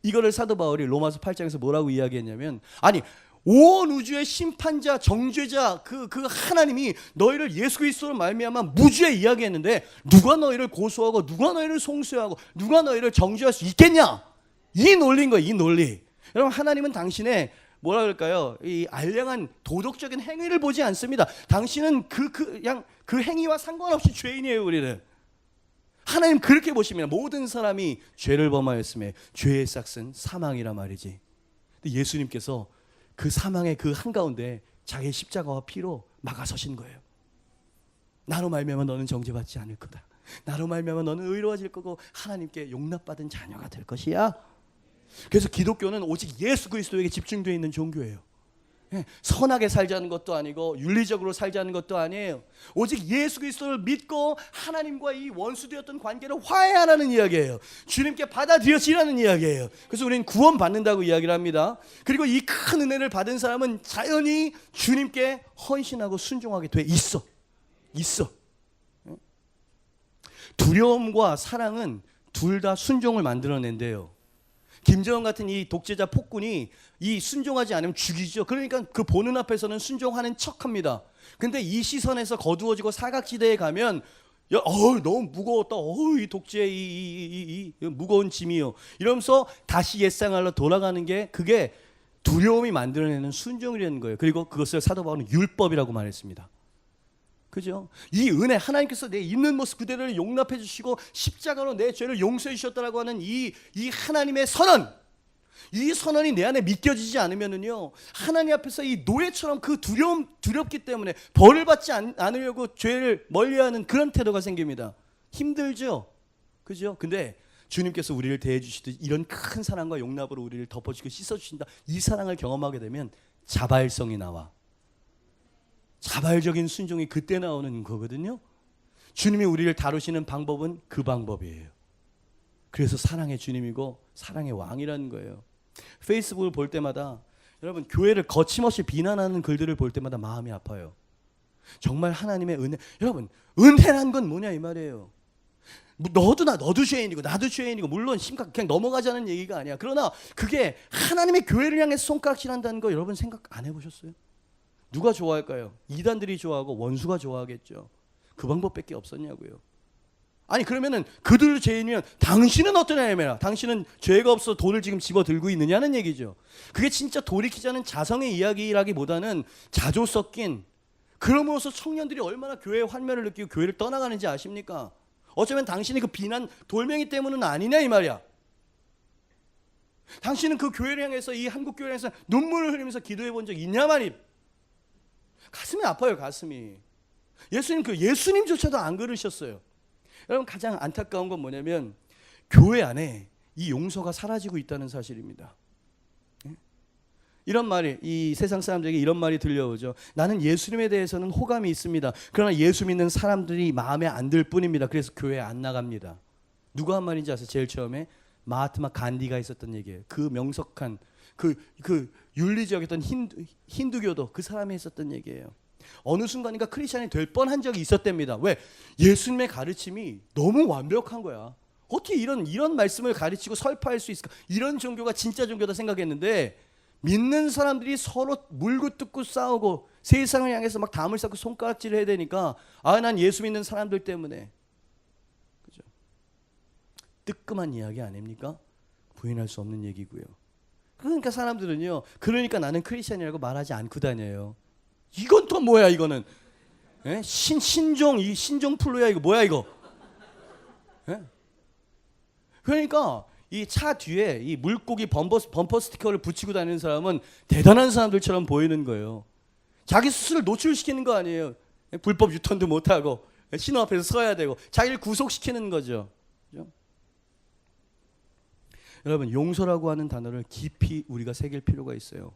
S1: 이거를 사도 바울이 로마서 8장에서 뭐라고 이야기했냐면, 아니 온 우주의 심판자, 정죄자 그 하나님이 너희를 예수 그리스도로 말미암아 무죄 이야기했는데 누가 너희를 고소하고 누가 너희를 송수하고 누가 너희를 정죄할 수 있겠냐? 이 논리인 거예요. 이 논리. 여러분, 하나님은 당신의 뭐라 그럴까요? 이 알량한 도덕적인 행위를 보지 않습니다. 당신은 그냥 그 행위와 상관없이 죄인이에요. 우리는 하나님 그렇게 보십니다. 모든 사람이 죄를 범하였음에 죄의 삭은 사망이라 말이지. 근데 예수님께서 그 사망의 그 한가운데 자기의 십자가와 피로 막아서신 거예요. 나로 말미암아 너는 정죄받지 않을 거다. 나로 말미암아 너는 의로워질 거고 하나님께 용납받은 자녀가 될 것이야. 그래서 기독교는 오직 예수 그리스도에게 집중되어 있는 종교예요. 선하게 살자는 것도 아니고 윤리적으로 살자는 것도 아니에요. 오직 예수 그리스도를 믿고 하나님과 이 원수되었던 관계를 화해하라는 이야기예요. 주님께 받아들여지라는 이야기예요. 그래서 우리는 구원받는다고 이야기를 합니다. 그리고 이 큰 은혜를 받은 사람은 자연히 주님께 헌신하고 순종하게 돼 있어. 두려움과 사랑은 둘 다 순종을 만들어낸대요. 김정은 같은 이 독재자 폭군이 이 순종하지 않으면 죽이죠. 그러니까 그 보는 앞에서는 순종하는 척합니다. 근데 이 시선에서 거두어지고 사각지대에 가면 너무 무거웠다. 이 독재의 이 무거운 짐이요. 이러면서 다시 옛생활로 돌아가는 게 그게 두려움이 만들어내는 순종이라는 거예요. 그리고 그것을 사도 바울은 율법이라고 말했습니다. 그죠? 이 은혜, 하나님께서 내 있는 모습 그대로를 용납해 주시고 십자가로 내 죄를 용서해 주셨다라고 하는 이 하나님의 선언, 이 선언이 내 안에 믿겨지지 않으면은요, 하나님 앞에서 이 노예처럼 그 두렵기 때문에 벌을 받지 않으려고 죄를 멀리하는 그런 태도가 생깁니다. 힘들죠? 그죠? 근데 주님께서 우리를 대해 주시듯 이런 큰 사랑과 용납으로 우리를 덮어주고 씻어주신다. 이 사랑을 경험하게 되면 자발성이 나와. 자발적인 순종이 그때 나오는 거거든요. 주님이 우리를 다루시는 방법은 그 방법이에요. 그래서 사랑의 주님이고 사랑의 왕이라는 거예요. 페이스북을 볼 때마다 여러분 교회를 거침없이 비난하는 글들을 볼 때마다 마음이 아파요. 정말 하나님의 은혜, 여러분 은혜란 건 뭐냐 이 말이에요. 너도 죄인이고 나도 죄인이고 물론 심각 그냥 넘어가자는 얘기가 아니야. 그러나 그게 하나님의 교회를 향해서 손가락질한다는 거 여러분 생각 안 해보셨어요? 누가 좋아할까요? 이단들이 좋아하고 원수가 좋아하겠죠. 그 방법밖에 없었냐고요. 아니 그러면은 그들 죄인이면 당신은 어떠냐 이말이야. 당신은 죄가 없어 돈을 지금 집어들고 있느냐는 얘기죠. 그게 진짜 돌이키자는 자성의 이야기라기보다는 자조 섞인, 그럼으로써 청년들이 얼마나 교회의 환멸을 느끼고 교회를 떠나가는지 아십니까? 어쩌면 당신이 그 비난 돌멩이 때문은 아니냐 이 말이야. 당신은 그 교회를 향해서 이 한국 교회를 향해서 눈물을 흘리면서 기도해 본 적 있냐 말이. 가슴이 아파요. 가슴이. 예수님조차도 안 그러셨어요. 여러분 가장 안타까운 건 뭐냐면 교회 안에 이 용서가 사라지고 있다는 사실입니다. 이런 말이 이 세상 사람들에게 이런 말이 들려오죠. 나는 예수님에 대해서는 호감이 있습니다. 그러나 예수 믿는 사람들이 마음에 안 들 뿐입니다. 그래서 교회에 안 나갑니다. 누가 한 말인지 아세요? 제일 처음에 마하트마 간디가 있었던 얘기예요. 그 명석한 그 윤리적이었던 힌두교도 그 사람이 했었던 얘기예요. 어느 순간인가 크리스천이 될 뻔한 적이 있었답니다. 왜? 예수님의 가르침이 너무 완벽한 거야. 어떻게 이런 말씀을 가르치고 설파할 수 있을까? 이런 종교가 진짜 종교다 생각했는데 믿는 사람들이 서로 물고 뜯고 싸우고 세상을 향해서 막 담을 쌓고 손가락질을 해야 되니까 난 예수 믿는 사람들 때문에. 그죠? 뜨끔한 이야기 아닙니까? 부인할 수 없는 얘기고요. 그러니까 사람들은요, 그러니까 나는 크리스천이라고 말하지 않고 다녀요. 이건 또 뭐야 이거는? 예? 신종 플루야 이거 뭐야 이거? 예? 그러니까 이 차 뒤에 이 물고기 범퍼 스티커를 붙이고 다니는 사람은 대단한 사람들처럼 보이는 거예요. 자기 스스로를 노출시키는 거 아니에요. 불법 유턴도 못하고 신호 앞에서 서야 되고 자기를 구속시키는 거죠. 그렇죠? 여러분 용서라고 하는 단어를 깊이 우리가 새길 필요가 있어요.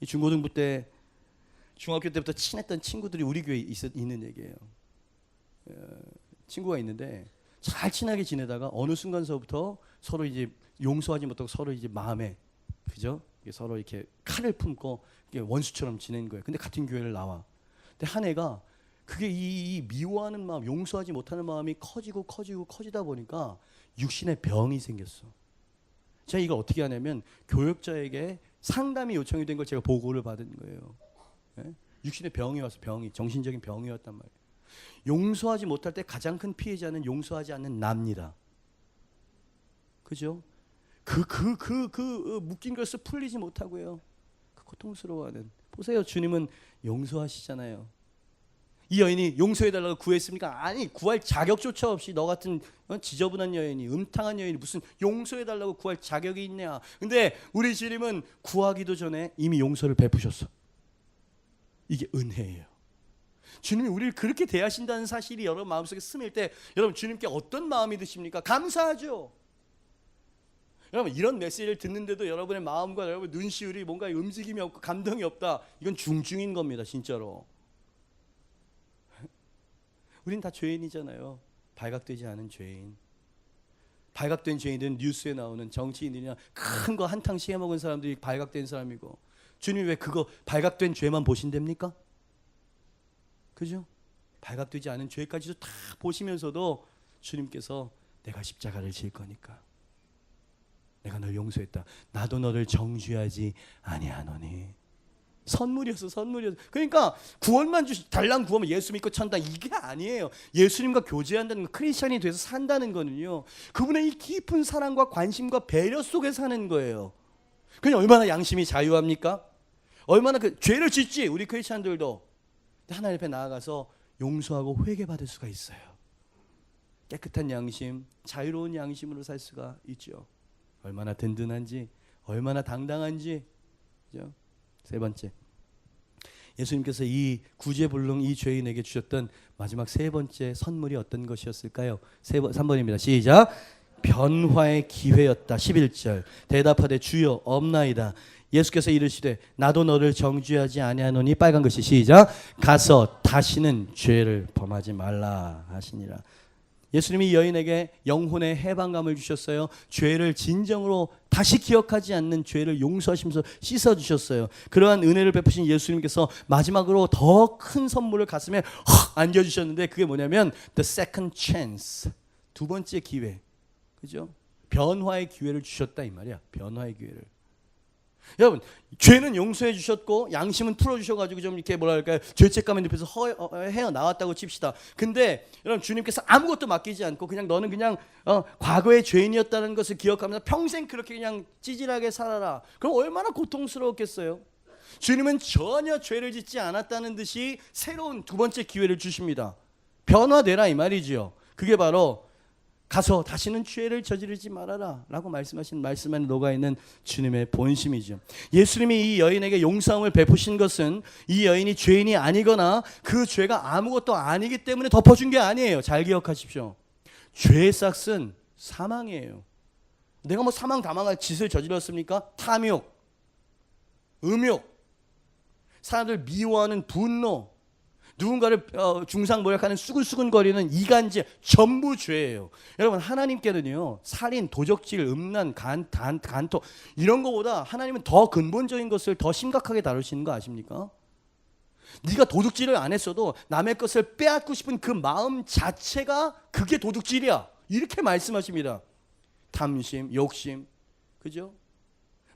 S1: 이 중고등부 때 중학교 때부터 친했던 친구들이 우리 교회에 있는 얘기예요. 친구가 있는데 잘 친하게 지내다가 어느 순간서부터 서로 이제 용서하지 못하고 서로 이제 마음에 그죠? 서로 이렇게 칼을 품고 원수처럼 지낸 거예요. 근데 같은 교회를 나와. 근데 한 애가 그게 이 미워하는 마음, 용서하지 못하는 마음이 커지다 보니까 육신의 병이 생겼어. 제가 이걸 어떻게 하냐면 교역자에게 상담이 요청이 된 걸 제가 보고를 받은 거예요. 네? 육신의 병이 와서 정신적인 병이 왔단 말이에요. 용서하지 못할 때 가장 큰 피해자는 용서하지 않는 나입니다. 그죠? 묶인 것을 풀리지 못하고요. 그 고통스러워하는. 보세요. 주님은 용서하시잖아요. 이 여인이 용서해달라고 구했습니까? 아니, 구할 자격조차 없이 너 같은 지저분한 여인이, 음탕한 여인이 무슨 용서해달라고 구할 자격이 있냐. 근데 우리 주님은 구하기도 전에 이미 용서를 베푸셨어. 이게 은혜예요. 주님이 우리를 그렇게 대하신다는 사실이 여러분 마음속에 스밀 때 여러분 주님께 어떤 마음이 드십니까? 감사하죠. 여러분 이런 메시지를 듣는데도 여러분의 마음과 여러분 눈시울이 뭔가 움직임이 없고 감동이 없다. 이건 중증인 겁니다. 진짜로. 우린 다 죄인이잖아요. 발각되지 않은 죄인. 발각된 죄인들은 뉴스에 나오는 정치인들이나 큰 거 한탕씩 해먹은 사람들이 발각된 사람이고, 주님이 왜 그거 발각된 죄만 보신답니까? 그죠? 발각되지 않은 죄까지도 다 보시면서도 주님께서 내가 십자가를 질 거니까 내가 널 용서했다. 나도 너를 정죄하지 아니하노니. 선물이었어. 그러니까 구원만 달랑 구원은 예수 믿고 천당, 이게 아니에요. 예수님과 교제한다는 거, 크리스천이 돼서 산다는 거는요, 그분의 이 깊은 사랑과 관심과 배려 속에 사는 거예요. 그냥 얼마나 양심이 자유합니까? 얼마나 그 죄를 짓지 우리 크리스천들도. 하나님 앞에 나아가서 용서하고 회개받을 수가 있어요. 깨끗한 양심, 자유로운 양심으로 살 수가 있죠. 얼마나 든든한지, 얼마나 당당한지. 그죠? 세 번째, 예수님께서 이 구제불능 이 죄인에게 주셨던 마지막 세 번째 선물이 어떤 것이었을까요? 3번입니다. 시작. 변화의 기회였다. 11절. 대답하되 주여 없나이다. 예수께서 이르시되 나도 너를 정죄하지 아니하노니, 빨간 글씨 시작. 가서 다시는 죄를 범하지 말라 하시니라. 예수님이 여인에게 영혼의 해방감을 주셨어요. 죄를 진정으로 다시 기억하지 않는 죄를 용서하시면서 씻어주셨어요. 그러한 은혜를 베푸신 예수님께서 마지막으로 더 큰 선물을 가슴에 헉 안겨주셨는데, 그게 뭐냐면 the second chance, 두 번째 기회. 그죠? 변화의 기회를 주셨다 이 말이야. 변화의 기회를. 여러분, 죄는 용서해 주셨고 양심은 풀어 주셔가지고 좀 이렇게 뭐랄까요, 죄책감에 늪에서 헤어 나왔다고 칩시다. 근데 여러분, 주님께서 아무것도 맡기지 않고 그냥 너는 그냥 과거의 죄인이었다는 것을 기억하면서 평생 그렇게 그냥 찌질하게 살아라. 그럼 얼마나 고통스러웠겠어요. 주님은 전혀 죄를 짓지 않았다는 듯이 새로운 두 번째 기회를 주십니다. 변화되라 이 말이지요. 그게 바로 가서 다시는 죄를 저지르지 말아라 라고 말씀하신 말씀 안에 녹아있는 주님의 본심이죠. 예수님이 이 여인에게 용서함을 베푸신 것은 이 여인이 죄인이 아니거나 그 죄가 아무것도 아니기 때문에 덮어준 게 아니에요. 잘 기억하십시오. 죄의 싹은 사망이에요. 내가 뭐 사망 다망할 짓을 저질렀습니까? 탐욕, 음욕, 사람들 미워하는 분노, 누군가를 중상모략하는 수근수근거리는 이간질, 전부 죄예요. 여러분, 하나님께는요, 살인, 도적질, 음란, 간토 이런 거보다 하나님은 더 근본적인 것을 더 심각하게 다루시는 거 아십니까? 네가 도둑질을 안 했어도 남의 것을 빼앗고 싶은 그 마음 자체가 그게 도둑질이야, 이렇게 말씀하십니다. 탐심, 욕심, 그죠?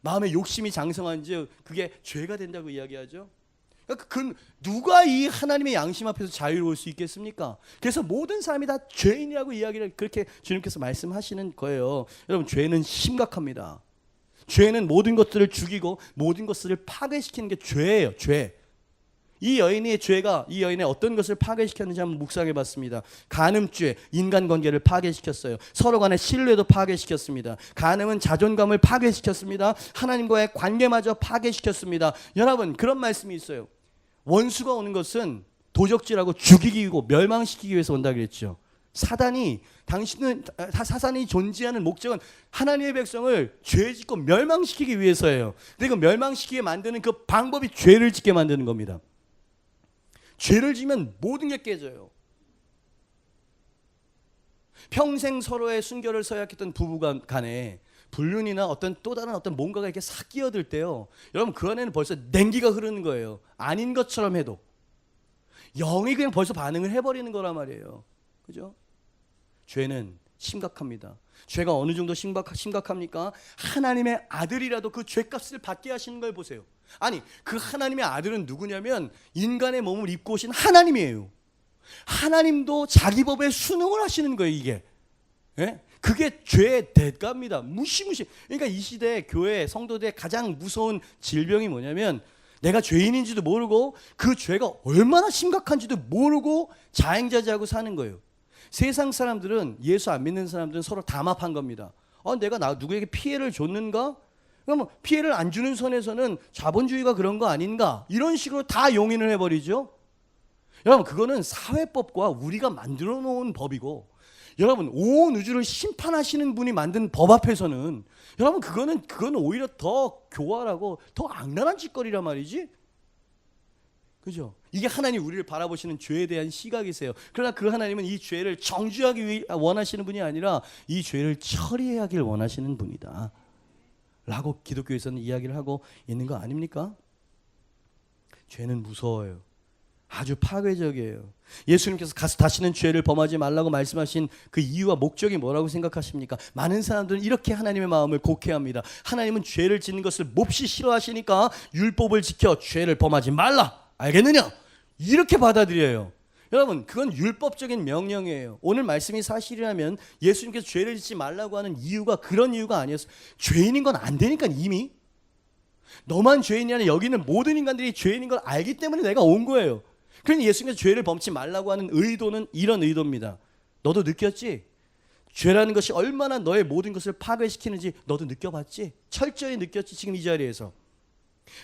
S1: 마음에 욕심이 장성한지 그게 죄가 된다고 이야기하죠. 그 누가 이 하나님의 양심 앞에서 자유로울 수 있겠습니까? 그래서 모든 사람이 다 죄인이라고 이야기를 그렇게 주님께서 말씀하시는 거예요. 여러분, 죄는 심각합니다. 죄는 모든 것들을 죽이고 모든 것들을 파괴시키는 게 죄예요. 죄. 이 여인의 죄가 이 여인의 어떤 것을 파괴시켰는지 한번 묵상해 봤습니다. 간음죄, 인간관계를 파괴시켰어요. 서로 간의 신뢰도 파괴시켰습니다. 간음은 자존감을 파괴시켰습니다. 하나님과의 관계마저 파괴시켰습니다. 여러분, 그런 말씀이 있어요. 원수가 오는 것은 도적질하고 죽이고 멸망시키기 위해서 온다 그랬죠. 사단이 존재하는 목적은 하나님의 백성을 죄 짓고 멸망시키기 위해서예요. 그리고 멸망시키게 만드는 그 방법이 죄를 짓게 만드는 겁니다. 죄를 지면 모든 게 깨져요. 평생 서로의 순결을 서약했던 부부 간에 불륜이나 어떤 또 다른 어떤 뭔가가 이렇게 싹 끼어들 때요, 여러분, 그 안에는 벌써 냉기가 흐르는 거예요. 아닌 것처럼 해도 영이 그냥 벌써 반응을 해버리는 거란 말이에요. 그죠? 죄는 심각합니다. 죄가 어느 정도 심각합니까? 하나님의 아들이라도 그 죄값을 받게 하시는 걸 보세요. 아니, 그 하나님의 아들은 누구냐면 인간의 몸을 입고 오신 하나님이에요. 하나님도 자기 법에 순응을 하시는 거예요. 이게, 예? 그게 죄의 대가입니다. 무시무시. 그러니까 이 시대 교회 성도들의 가장 무서운 질병이 뭐냐면, 내가 죄인인지도 모르고 그 죄가 얼마나 심각한지도 모르고 자행자재하고 사는 거예요. 세상 사람들은, 예수 안 믿는 사람들은 서로 담합한 겁니다. 내가 누구에게 피해를 줬는가? 그럼 피해를 안 주는 선에서는 자본주의가 그런 거 아닌가? 이런 식으로 다 용인을 해버리죠. 여러분, 그거는 사회법과 우리가 만들어 놓은 법이고, 여러분, 온 우주를 심판하시는 분이 만든 법 앞에서는 여러분 그거는 오히려 더 교활하고 더 악랄한 짓거리란 말이지. 그죠? 이게 하나님 우리를 바라보시는 죄에 대한 시각이세요. 그러나 그 하나님은 이 죄를 정죄하기 원하시는 분이 아니라 이 죄를 처리하길 원하시는 분이다 라고 기독교에서는 이야기를 하고 있는 거 아닙니까? 죄는 무서워요. 아주 파괴적이에요. 예수님께서 가서 다시는 죄를 범하지 말라고 말씀하신 그 이유와 목적이 뭐라고 생각하십니까? 많은 사람들은 이렇게 하나님의 마음을 곡해합니다. 하나님은 죄를 짓는 것을 몹시 싫어하시니까 율법을 지켜 죄를 범하지 말라. 알겠느냐? 이렇게 받아들여요. 여러분, 그건 율법적인 명령이에요. 오늘 말씀이 사실이라면 예수님께서 죄를 짓지 말라고 하는 이유가 그런 이유가 아니었어요. 죄인인 건 안 되니까 이미. 너만 죄인이 아니라 여기 있는 모든 인간들이 죄인인 걸 알기 때문에 내가 온 거예요. 그러니 예수님께서 죄를 범치 말라고 하는 의도는 이런 의도입니다. 너도 느꼈지? 죄라는 것이 얼마나 너의 모든 것을 파괴시키는지 너도 느껴봤지? 철저히 느꼈지? 지금 이 자리에서.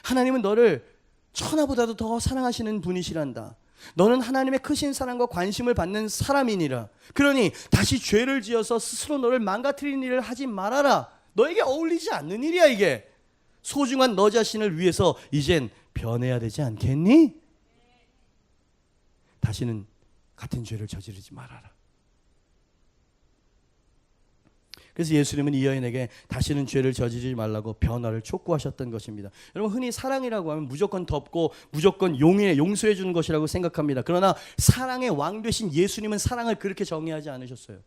S1: 하나님은 너를 천하보다도 더 사랑하시는 분이시란다. 너는 하나님의 크신 사랑과 관심을 받는 사람이니라. 그러니 다시 죄를 지어서 스스로 너를 망가뜨리는 일을 하지 말아라. 너에게 어울리지 않는 일이야 이게. 소중한 너 자신을 위해서 이젠 변해야 되지 않겠니? 다시는 같은 죄를 저지르지 말아라. 그래서 예수님은 이 여인에게 다시는 죄를 저지르지 말라고 변화를 촉구하셨던 것입니다. 여러분, 흔히 사랑이라고 하면 무조건 덮고 무조건 용서해 주는 것이라고 생각합니다. 그러나 사랑의 왕 되신 예수님은 사랑을 그렇게 정의하지 않으셨어요.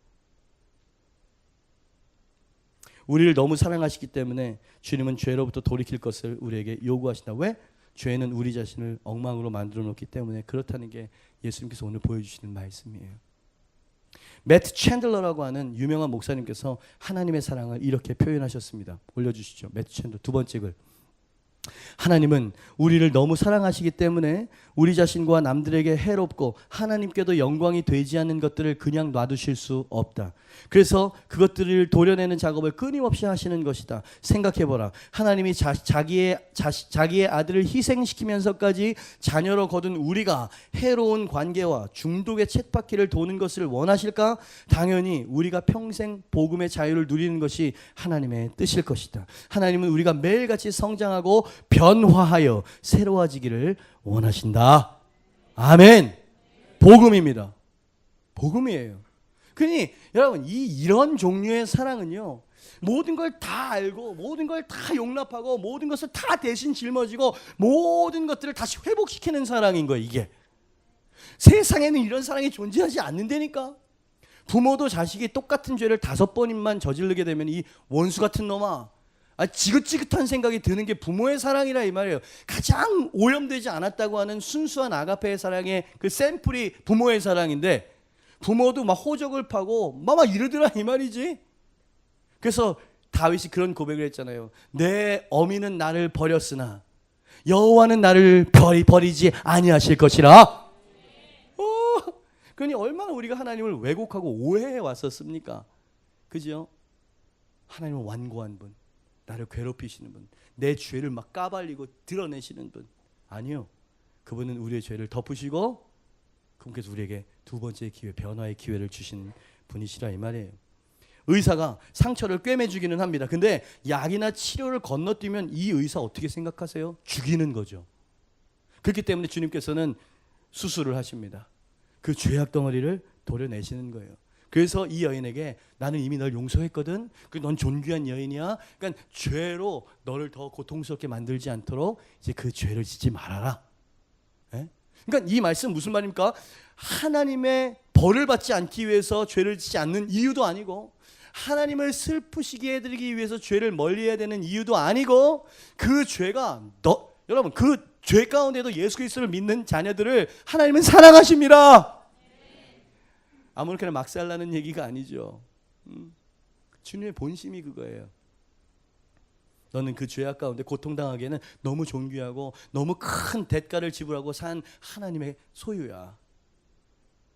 S1: 우리를 너무 사랑하시기 때문에 주님은 죄로부터 돌이킬 것을 우리에게 요구하신다. 왜? 죄는 우리 자신을 엉망으로 만들어 놓기 때문에 그렇다는 게 예수님께서 오늘 보여주시는 말씀이에요. 매트 챈들러라고 하는 유명한 목사님께서 하나님의 사랑을 이렇게 표현하셨습니다. 올려주시죠. 매트 챈들러 두 번째 글. 하나님은 우리를 너무 사랑하시기 때문에 우리 자신과 남들에게 해롭고 하나님께도 영광이 되지 않는 것들을 그냥 놔두실 수 없다. 그래서 그것들을 도려내는 작업을 끊임없이 하시는 것이다. 생각해보라. 하나님이 자기의 아들을 희생시키면서까지 자녀로 거둔 우리가 해로운 관계와 중독의 쳇바퀴를 도는 것을 원하실까? 당연히 우리가 평생 복음의 자유를 누리는 것이 하나님의 뜻일 것이다. 하나님은 우리가 매일같이 성장하고 변화하여 새로워지기를 원하신다. 아멘. 복음입니다. 복음이에요. 그러니 여러분, 이런 종류의 사랑은요, 모든 걸 다 알고 모든 걸 다 용납하고 모든 것을 다 대신 짊어지고 모든 것들을 다시 회복시키는 사랑인 거예요. 이게 세상에는 이런 사랑이 존재하지 않는다니까. 부모도 자식이 똑같은 죄를 5번만 저지르게 되면 이 원수 같은 놈아, 지긋지긋한 생각이 드는 게 부모의 사랑이라 이 말이에요. 가장 오염되지 않았다고 하는 순수한 아가페의 사랑의 그 샘플이 부모의 사랑인데, 부모도 막 호적을 파고 막 이러더라 이 말이지. 그래서 다윗이 그런 고백을 했잖아요. 내 어미는 나를 버렸으나 여호와는 나를 버리지 아니하실 것이라. 그러니 얼마나 우리가 하나님을 왜곡하고 오해해 왔었습니까? 그죠? 하나님은 완고한 분, 나를 괴롭히시는 분, 내 죄를 막 까발리고 드러내시는 분. 아니요, 그분은 우리의 죄를 덮으시고 그분께서 우리에게 두 번째 기회, 변화의 기회를 주신 분이시라 이 말이에요. 의사가 상처를 꿰매주기는 합니다. 근데 약이나 치료를 건너뛰면 이 의사 어떻게 생각하세요? 죽이는 거죠. 그렇기 때문에 주님께서는 수술을 하십니다. 그 죄악 덩어리를 도려내시는 거예요. 그래서 이 여인에게 나는 이미 널 용서했거든. 넌 존귀한 여인이야. 그러니까 죄로 너를 더 고통스럽게 만들지 않도록 이제 그 죄를 짓지 말아라. 예? 그러니까 이 말씀 무슨 말입니까? 하나님의 벌을 받지 않기 위해서 죄를 짓지 않는 이유도 아니고, 하나님을 슬프시게 해드리기 위해서 죄를 멀리해야 되는 이유도 아니고, 그 죄가 여러분 그 죄 가운데도 예수 그리스도를 믿는 자녀들을 하나님은 사랑하십니다. 아무렇게나 막 살라는 얘기가 아니죠. 주님의 본심이 그거예요. 너는 그 죄악 가운데 고통당하기에는 너무 존귀하고 너무 큰 대가를 지불하고 산 하나님의 소유야.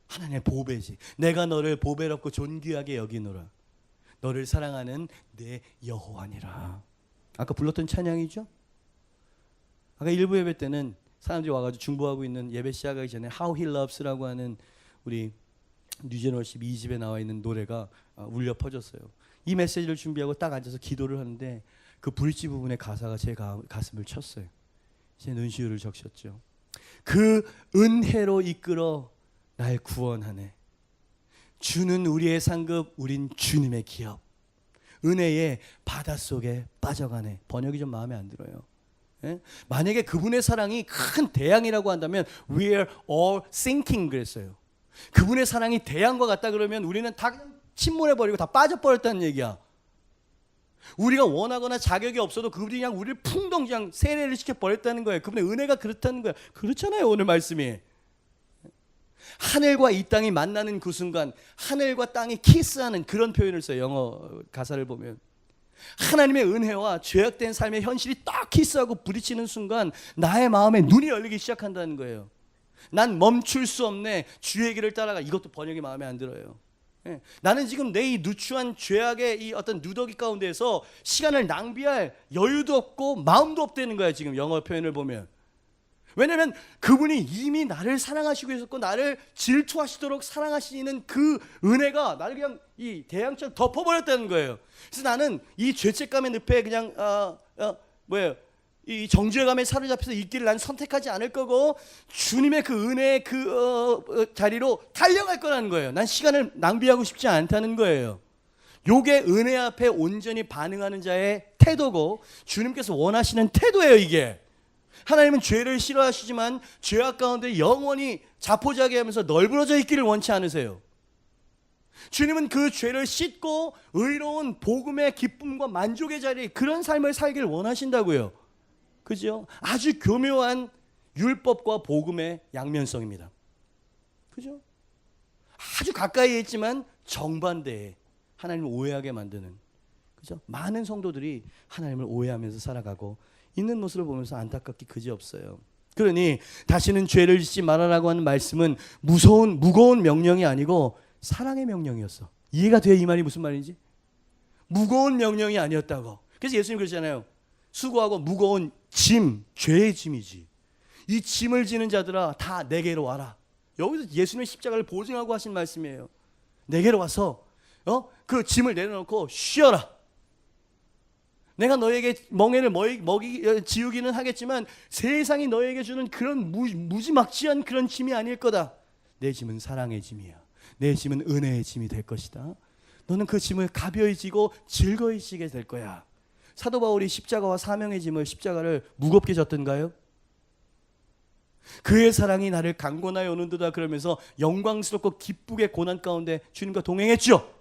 S1: 하나님의 보배지. 내가 너를 보배롭고 존귀하게 여기노라. 너를 사랑하는 내 여호와니라. 아까 불렀던 찬양이죠. 아까 일부 예배 때는 사람들이 와가지고 중보하고 있는 예배 시작하기 전에 How He Loves라고 하는 우리 뉴제너십 2집에 나와 있는 노래가 울려 퍼졌어요. 이 메시지를 준비하고 딱 앉아서 기도를 하는데 그 브릿지 부분의 가사가 제 가슴을 쳤어요. 제 눈시울을 적셨죠. 그 은혜로 이끌어 날 구원하네. 주는 우리의 상급, 우린 주님의 기업. 은혜의 바닷속에 빠져가네. 번역이 좀 마음에 안 들어요. 예? 만약에 그분의 사랑이 큰 대양이라고 한다면 We are all sinking 그랬어요. 그분의 사랑이 대양과 같다 그러면 우리는 다 그냥 침몰해버리고 다 빠져버렸다는 얘기야. 우리가 원하거나 자격이 없어도 그분이 그냥 우리를 풍덩 그냥 세례를 시켜버렸다는 거예요. 그분의 은혜가 그렇다는 거예요. 그렇잖아요, 오늘 말씀이. 하늘과 이 땅이 만나는 그 순간 하늘과 땅이 키스하는 그런 표현을 써요. 영어 가사를 보면 하나님의 은혜와 죄악된 삶의 현실이 딱 키스하고 부딪히는 순간 나의 마음에 눈이 열리기 시작한다는 거예요. 난 멈출 수 없네. 주의 길을 따라가. 이것도 번역이 마음에 안 들어요. 예. 나는 지금 내 이 누추한 죄악의 이 어떤 누더기 가운데서 시간을 낭비할 여유도 없고 마음도 없다는 거야. 지금 영어 표현을 보면. 왜냐하면 그분이 이미 나를 사랑하시고 있었고 나를 질투하시도록 사랑하시는 그 은혜가 나를 그냥 이 대양처럼 덮어버렸다는 거예요. 그래서 나는 이 죄책감의 늪에 그냥 이 정죄감에 사로잡혀서 있기를 난 선택하지 않을 거고 주님의 그 은혜의 그 자리로 달려갈 거라는 거예요. 난 시간을 낭비하고 싶지 않다는 거예요. 요게 은혜 앞에 온전히 반응하는 자의 태도고 주님께서 원하시는 태도예요. 이게 하나님은 죄를 싫어하시지만 죄악 가운데 영원히 자포자기하면서 널브러져 있기를 원치 않으세요. 주님은 그 죄를 씻고 의로운 복음의 기쁨과 만족의 자리 그런 삶을 살기를 원하신다고요. 그죠? 아주 교묘한 율법과 복음의 양면성입니다. 그죠? 아주 가까이에 있지만 정반대에 하나님을 오해하게 만드는, 그죠? 많은 성도들이 하나님을 오해하면서 살아가고 있는 모습을 보면서 안타깝기 그지없어요. 그러니 다시는 죄를 짓지 말아라고 하는 말씀은 무거운 명령이 아니고 사랑의 명령이었어. 이해가 돼? 이 말이 무슨 말인지? 무거운 명령이 아니었다고. 그래서 예수님 그러잖아요. 수고하고 무거운 짐, 죄의 짐이지. 이 짐을 지는 자들아 다 내게로 와라. 여기서 예수님의 십자가를 보증하고 하신 말씀이에요. 내게로 와서 그 짐을 내려놓고 쉬어라. 내가 너에게 멍에를 지우기는 하겠지만 세상이 너에게 주는 그런 무지막지한 그런 짐이 아닐 거다. 내 짐은 사랑의 짐이야. 내 짐은 은혜의 짐이 될 것이다. 너는 그 짐을 가벼이 지고 즐거이 지게 될 거야. 사도 바울이 십자가와 사명의 짐을 십자가를 무겁게 졌던가요? 그의 사랑이 나를 강권하여 오는도다 그러면서 영광스럽고 기쁘게 고난 가운데 주님과 동행했죠.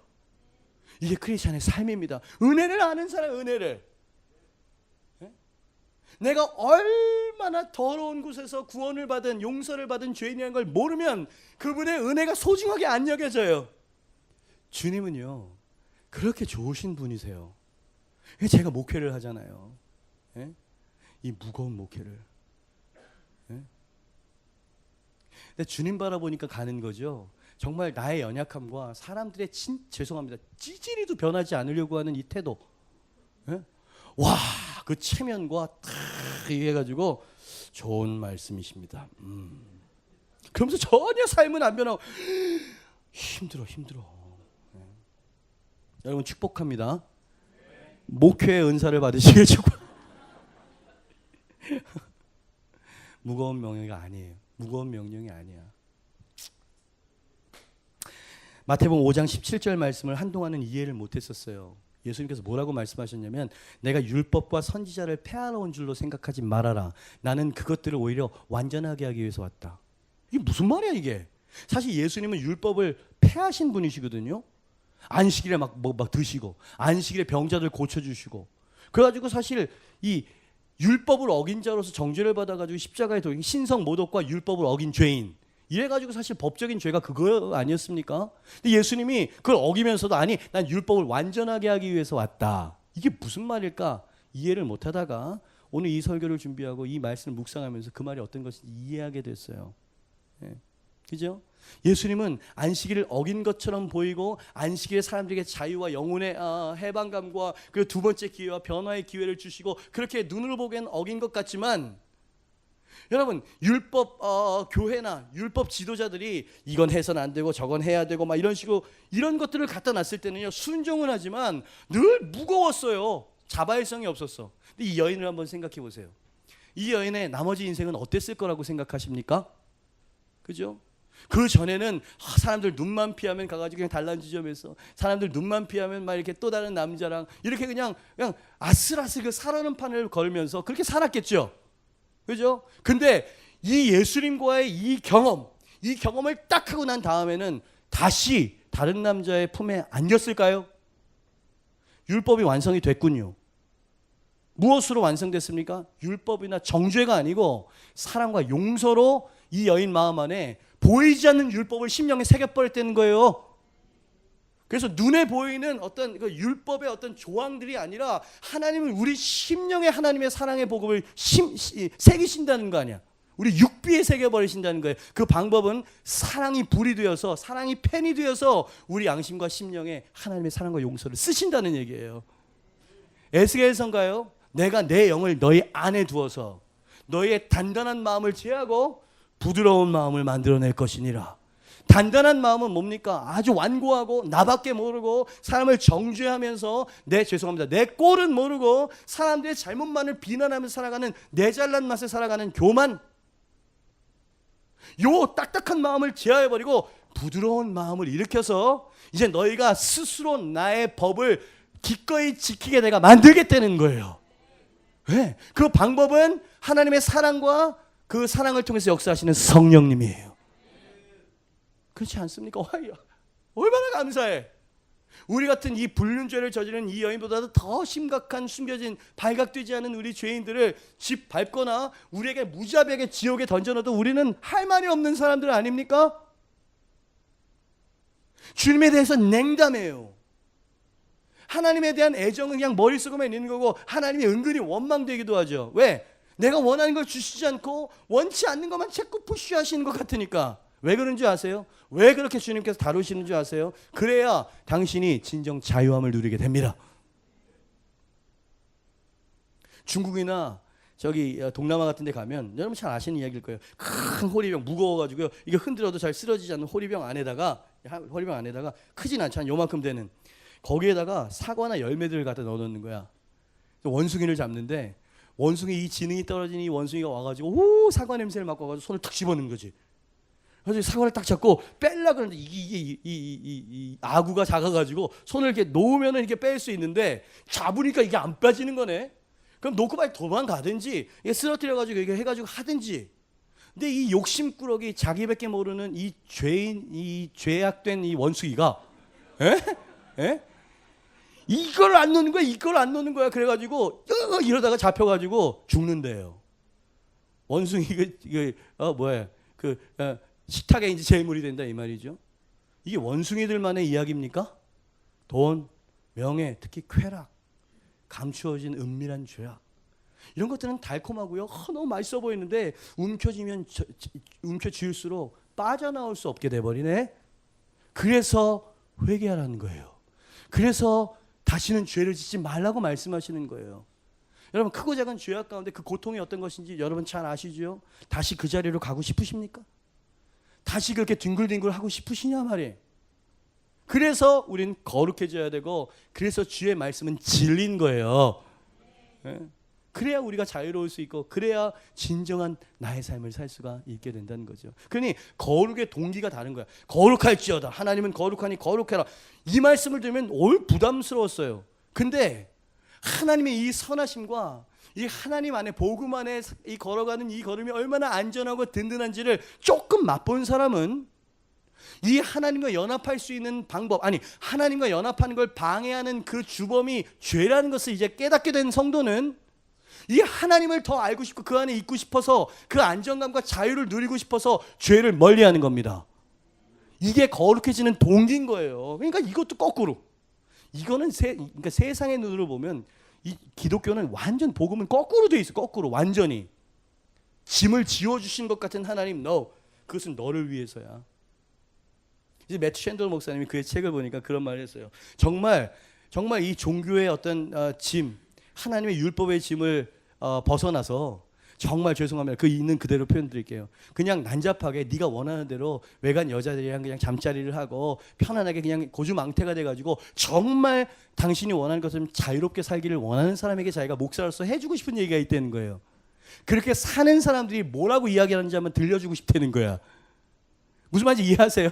S1: 이게 크리스찬의 삶입니다. 은혜를 아는 사람, 은혜를. 내가 얼마나 더러운 곳에서 구원을 받은 용서를 받은 죄인이라는 걸 모르면 그분의 은혜가 소중하게 안 여겨져요. 주님은요 그렇게 좋으신 분이세요. 제가 목회를 하잖아요. 이 무거운 목회를. 근데 주님 바라보니까 가는 거죠. 정말 나의 연약함과 사람들의 죄송합니다. 찌질이도 변하지 않으려고 하는 이 태도. 와, 그 체면과 탁 해가지고 좋은 말씀이십니다. 그러면서 전혀 삶은 안 변하고 힘들어. 여러분 축복합니다. 목회의 은사를 받으시길 축복. 무거운 명령이 아니에요. 무거운 명령이 아니야. 마태복음 5장 17절 말씀을 한동안은 이해를 못했었어요. 예수님께서 뭐라고 말씀하셨냐면 내가 율법과 선지자를 폐하러 온 줄로 생각하지 말아라. 나는 그것들을 오히려 완전하게 하기 위해서 왔다. 이게 무슨 말이야 이게. 사실 예수님은 율법을 폐하신 분이시거든요. 안식일에 막 드시고 안식일에 병자들 고쳐주시고 그래가지고 사실 이 율법을 어긴 자로서 정죄를 받아가지고 십자가에 돌린 신성 모독과 율법을 어긴 죄인 이래가지고 사실 법적인 죄가 그거 아니었습니까? 근데 예수님이 그걸 어기면서도 아니 난 율법을 완전하게 하기 위해서 왔다. 이게 무슨 말일까 이해를 못하다가 오늘 이 설교를 준비하고 이 말씀을 묵상하면서 그 말이 어떤 것인지 이해하게 됐어요. 그죠? 예수님은 안식일을 어긴 것처럼 보이고 안식일에 사람들에게 자유와 영혼의 해방감과 그리고 두 번째 기회와 변화의 기회를 주시고 그렇게 눈으로 보기엔 어긴 것 같지만 여러분 율법 교회나 율법 지도자들이 이건 해서는 안 되고 저건 해야 되고 막 이런 식으로 이런 것들을 갖다 놨을 때는요 순종은 하지만 늘 무거웠어요. 자발성이 없었어. 근데 이 여인을 한번 생각해 보세요. 이 여인의 나머지 인생은 어땠을 거라고 생각하십니까? 그죠? 그 전에는 사람들 눈만 피하면 가가지고 그냥 단란지점에서 사람들 눈만 피하면 막 이렇게 또 다른 남자랑 이렇게 그냥 아슬아슬 그 살아는 판을 걸면서 그렇게 살았겠죠. 그죠? 근데 이 예수님과의 이 경험을 딱 하고 난 다음에는 다시 다른 남자의 품에 안겼을까요? 율법이 완성이 됐군요. 무엇으로 완성됐습니까? 율법이나 정죄가 아니고 사랑과 용서로 이 여인 마음 안에 보이지 않는 율법을 심령에 새겨버렸다는 거예요. 그래서 눈에 보이는 어떤 그 율법의 어떤 조항들이 아니라 하나님을 우리 심령에 하나님의 사랑의 복음을 새기신다는 거 아니야. 우리 육비에 새겨버리신다는 거예요. 그 방법은 사랑이 불이 되어서 사랑이 펜이 되어서 우리 양심과 심령에 하나님의 사랑과 용서를 쓰신다는 얘기예요. 에스겔서인가요? 내가 내 영을 너희 안에 두어서 너희의 단단한 마음을 제하고 부드러운 마음을 만들어낼 것이니라. 단단한 마음은 뭡니까? 아주 완고하고 나밖에 모르고 사람을 정죄하면서 내 꼴은 모르고 사람들의 잘못만을 비난하면서 살아가는 내 잘난 맛에 살아가는 교만. 요 딱딱한 마음을 제하해버리고 부드러운 마음을 일으켜서 이제 너희가 스스로 나의 법을 기꺼이 지키게 내가 만들겠다는 거예요. 왜? 그 방법은 하나님의 사랑과 그 사랑을 통해서 역사하시는 성령님이에요. 그렇지 않습니까? 얼마나 감사해. 우리 같은 이 불륜죄를 저지른 이 여인보다도 더 심각한 숨겨진 발각되지 않은 우리 죄인들을 집 밟거나 우리에게 무자비하게 지옥에 던져넣어도 우리는 할 말이 없는 사람들 아닙니까? 주님에 대해서 냉담해요. 하나님에 대한 애정은 그냥 머릿속에만 있는 거고 하나님이 은근히 원망되기도 하죠. 왜? 내가 원하는 걸 주시지 않고 원치 않는 것만 자꾸 푸시하시는 것 같으니까. 왜 그런 줄 아세요? 왜 그렇게 주님께서 다루시는 줄 아세요? 그래야 당신이 진정 자유함을 누리게 됩니다. 중국이나 저기 동남아 같은 데 가면 여러분 잘 아시는 이야기일 거예요. 큰 호리병 무거워가지고요. 이게 흔들어도 잘 쓰러지지 않는 호리병 안에다가 크진 않죠. 한 요만큼 되는 거기에다가 사과나 열매들을 갖다 넣어놓는 거야. 원숭이를 잡는데 원숭이 이 지능이 떨어진 이 원숭이가 와가지고 오 사과 냄새를 맡고 와가지고 손을 탁 집어넣는 거지. 그래서 사과를 딱 잡고 뺄라 그러는데 이 아구가 작아가지고 손을 이렇게 놓으면은 이렇게 뺄 수 있는데 잡으니까 이게 안 빠지는 거네. 그럼 놓고 빨리 도망가든지 이게 쓰러뜨려가지고 이렇게 해가지고 하든지. 근데 이 욕심꾸러기 자기밖에 모르는 이 죄인 이 죄악된 이 원숭이가 이걸 안 놓는 거야. 그래가지고 이러다가 잡혀가지고 죽는데요. 원숭이 식탁에 이제 제물이 된다 이 말이죠. 이게 원숭이들만의 이야기입니까? 돈, 명예, 특히 쾌락, 감추어진 은밀한 죄악 이런 것들은 달콤하고요. 너무 맛있어 보이는데 움켜쥐을수록 빠져나올 수 없게 돼버리네. 그래서 회개하라는 거예요. 그래서 다시는 죄를 짓지 말라고 말씀하시는 거예요. 여러분 크고 작은 죄악 가운데 그 고통이 어떤 것인지 여러분 잘 아시죠? 다시 그 자리로 가고 싶으십니까? 다시 그렇게 뒹굴뒹굴 하고 싶으시냐 말이에요. 그래서 우린 거룩해져야 되고 그래서 주의 말씀은 진리인 거예요. 그래야 우리가 자유로울 수 있고 그래야 진정한 나의 삶을 살 수가 있게 된다는 거죠. 그러니 거룩의 동기가 다른 거야. 거룩할지어다. 하나님은 거룩하니 거룩해라. 이 말씀을 들으면 올 부담스러웠어요. 근데 하나님의 이 선하심과 이 하나님 안에 복음 안에 이 걸어가는 이 걸음이 얼마나 안전하고 든든한지를 조금 맛본 사람은 이 하나님과 연합할 수 있는 방법, 아니 하나님과 연합하는 걸 방해하는 그 주범이 죄라는 것을 이제 깨닫게 된 성도는 이 하나님을 더 알고 싶고 그 안에 있고 싶어서 그 안정감과 자유를 누리고 싶어서 죄를 멀리하는 겁니다. 이게 거룩해지는 동기인 거예요. 그러니까 이것도 거꾸로. 이거는 그러니까 세상의 눈으로 보면 이 기독교는 완전 복음은 거꾸로 돼 있어. 거꾸로 완전히 짐을 지워주신 것 같은 하나님, 그것은 너를 위해서야. 이제 매튜 챈돌 목사님이 그의 책을 보니까 그런 말을 했어요. 정말 이 종교의 어떤 짐, 하나님의 율법의 짐을 벗어나서 정말 죄송합니다. 그 있는 그대로 표현 드릴게요. 그냥 난잡하게 네가 원하는 대로 외간 여자들이랑 그냥 잠자리를 하고 편안하게 그냥 고주망태가 돼가지고 정말 당신이 원하는 것을 자유롭게 살기를 원하는 사람에게 자기가 목사로서 해주고 싶은 얘기가 있다는 거예요. 그렇게 사는 사람들이 뭐라고 이야기하는지 한번 들려주고 싶다는 거야. 무슨 말인지 이해하세요?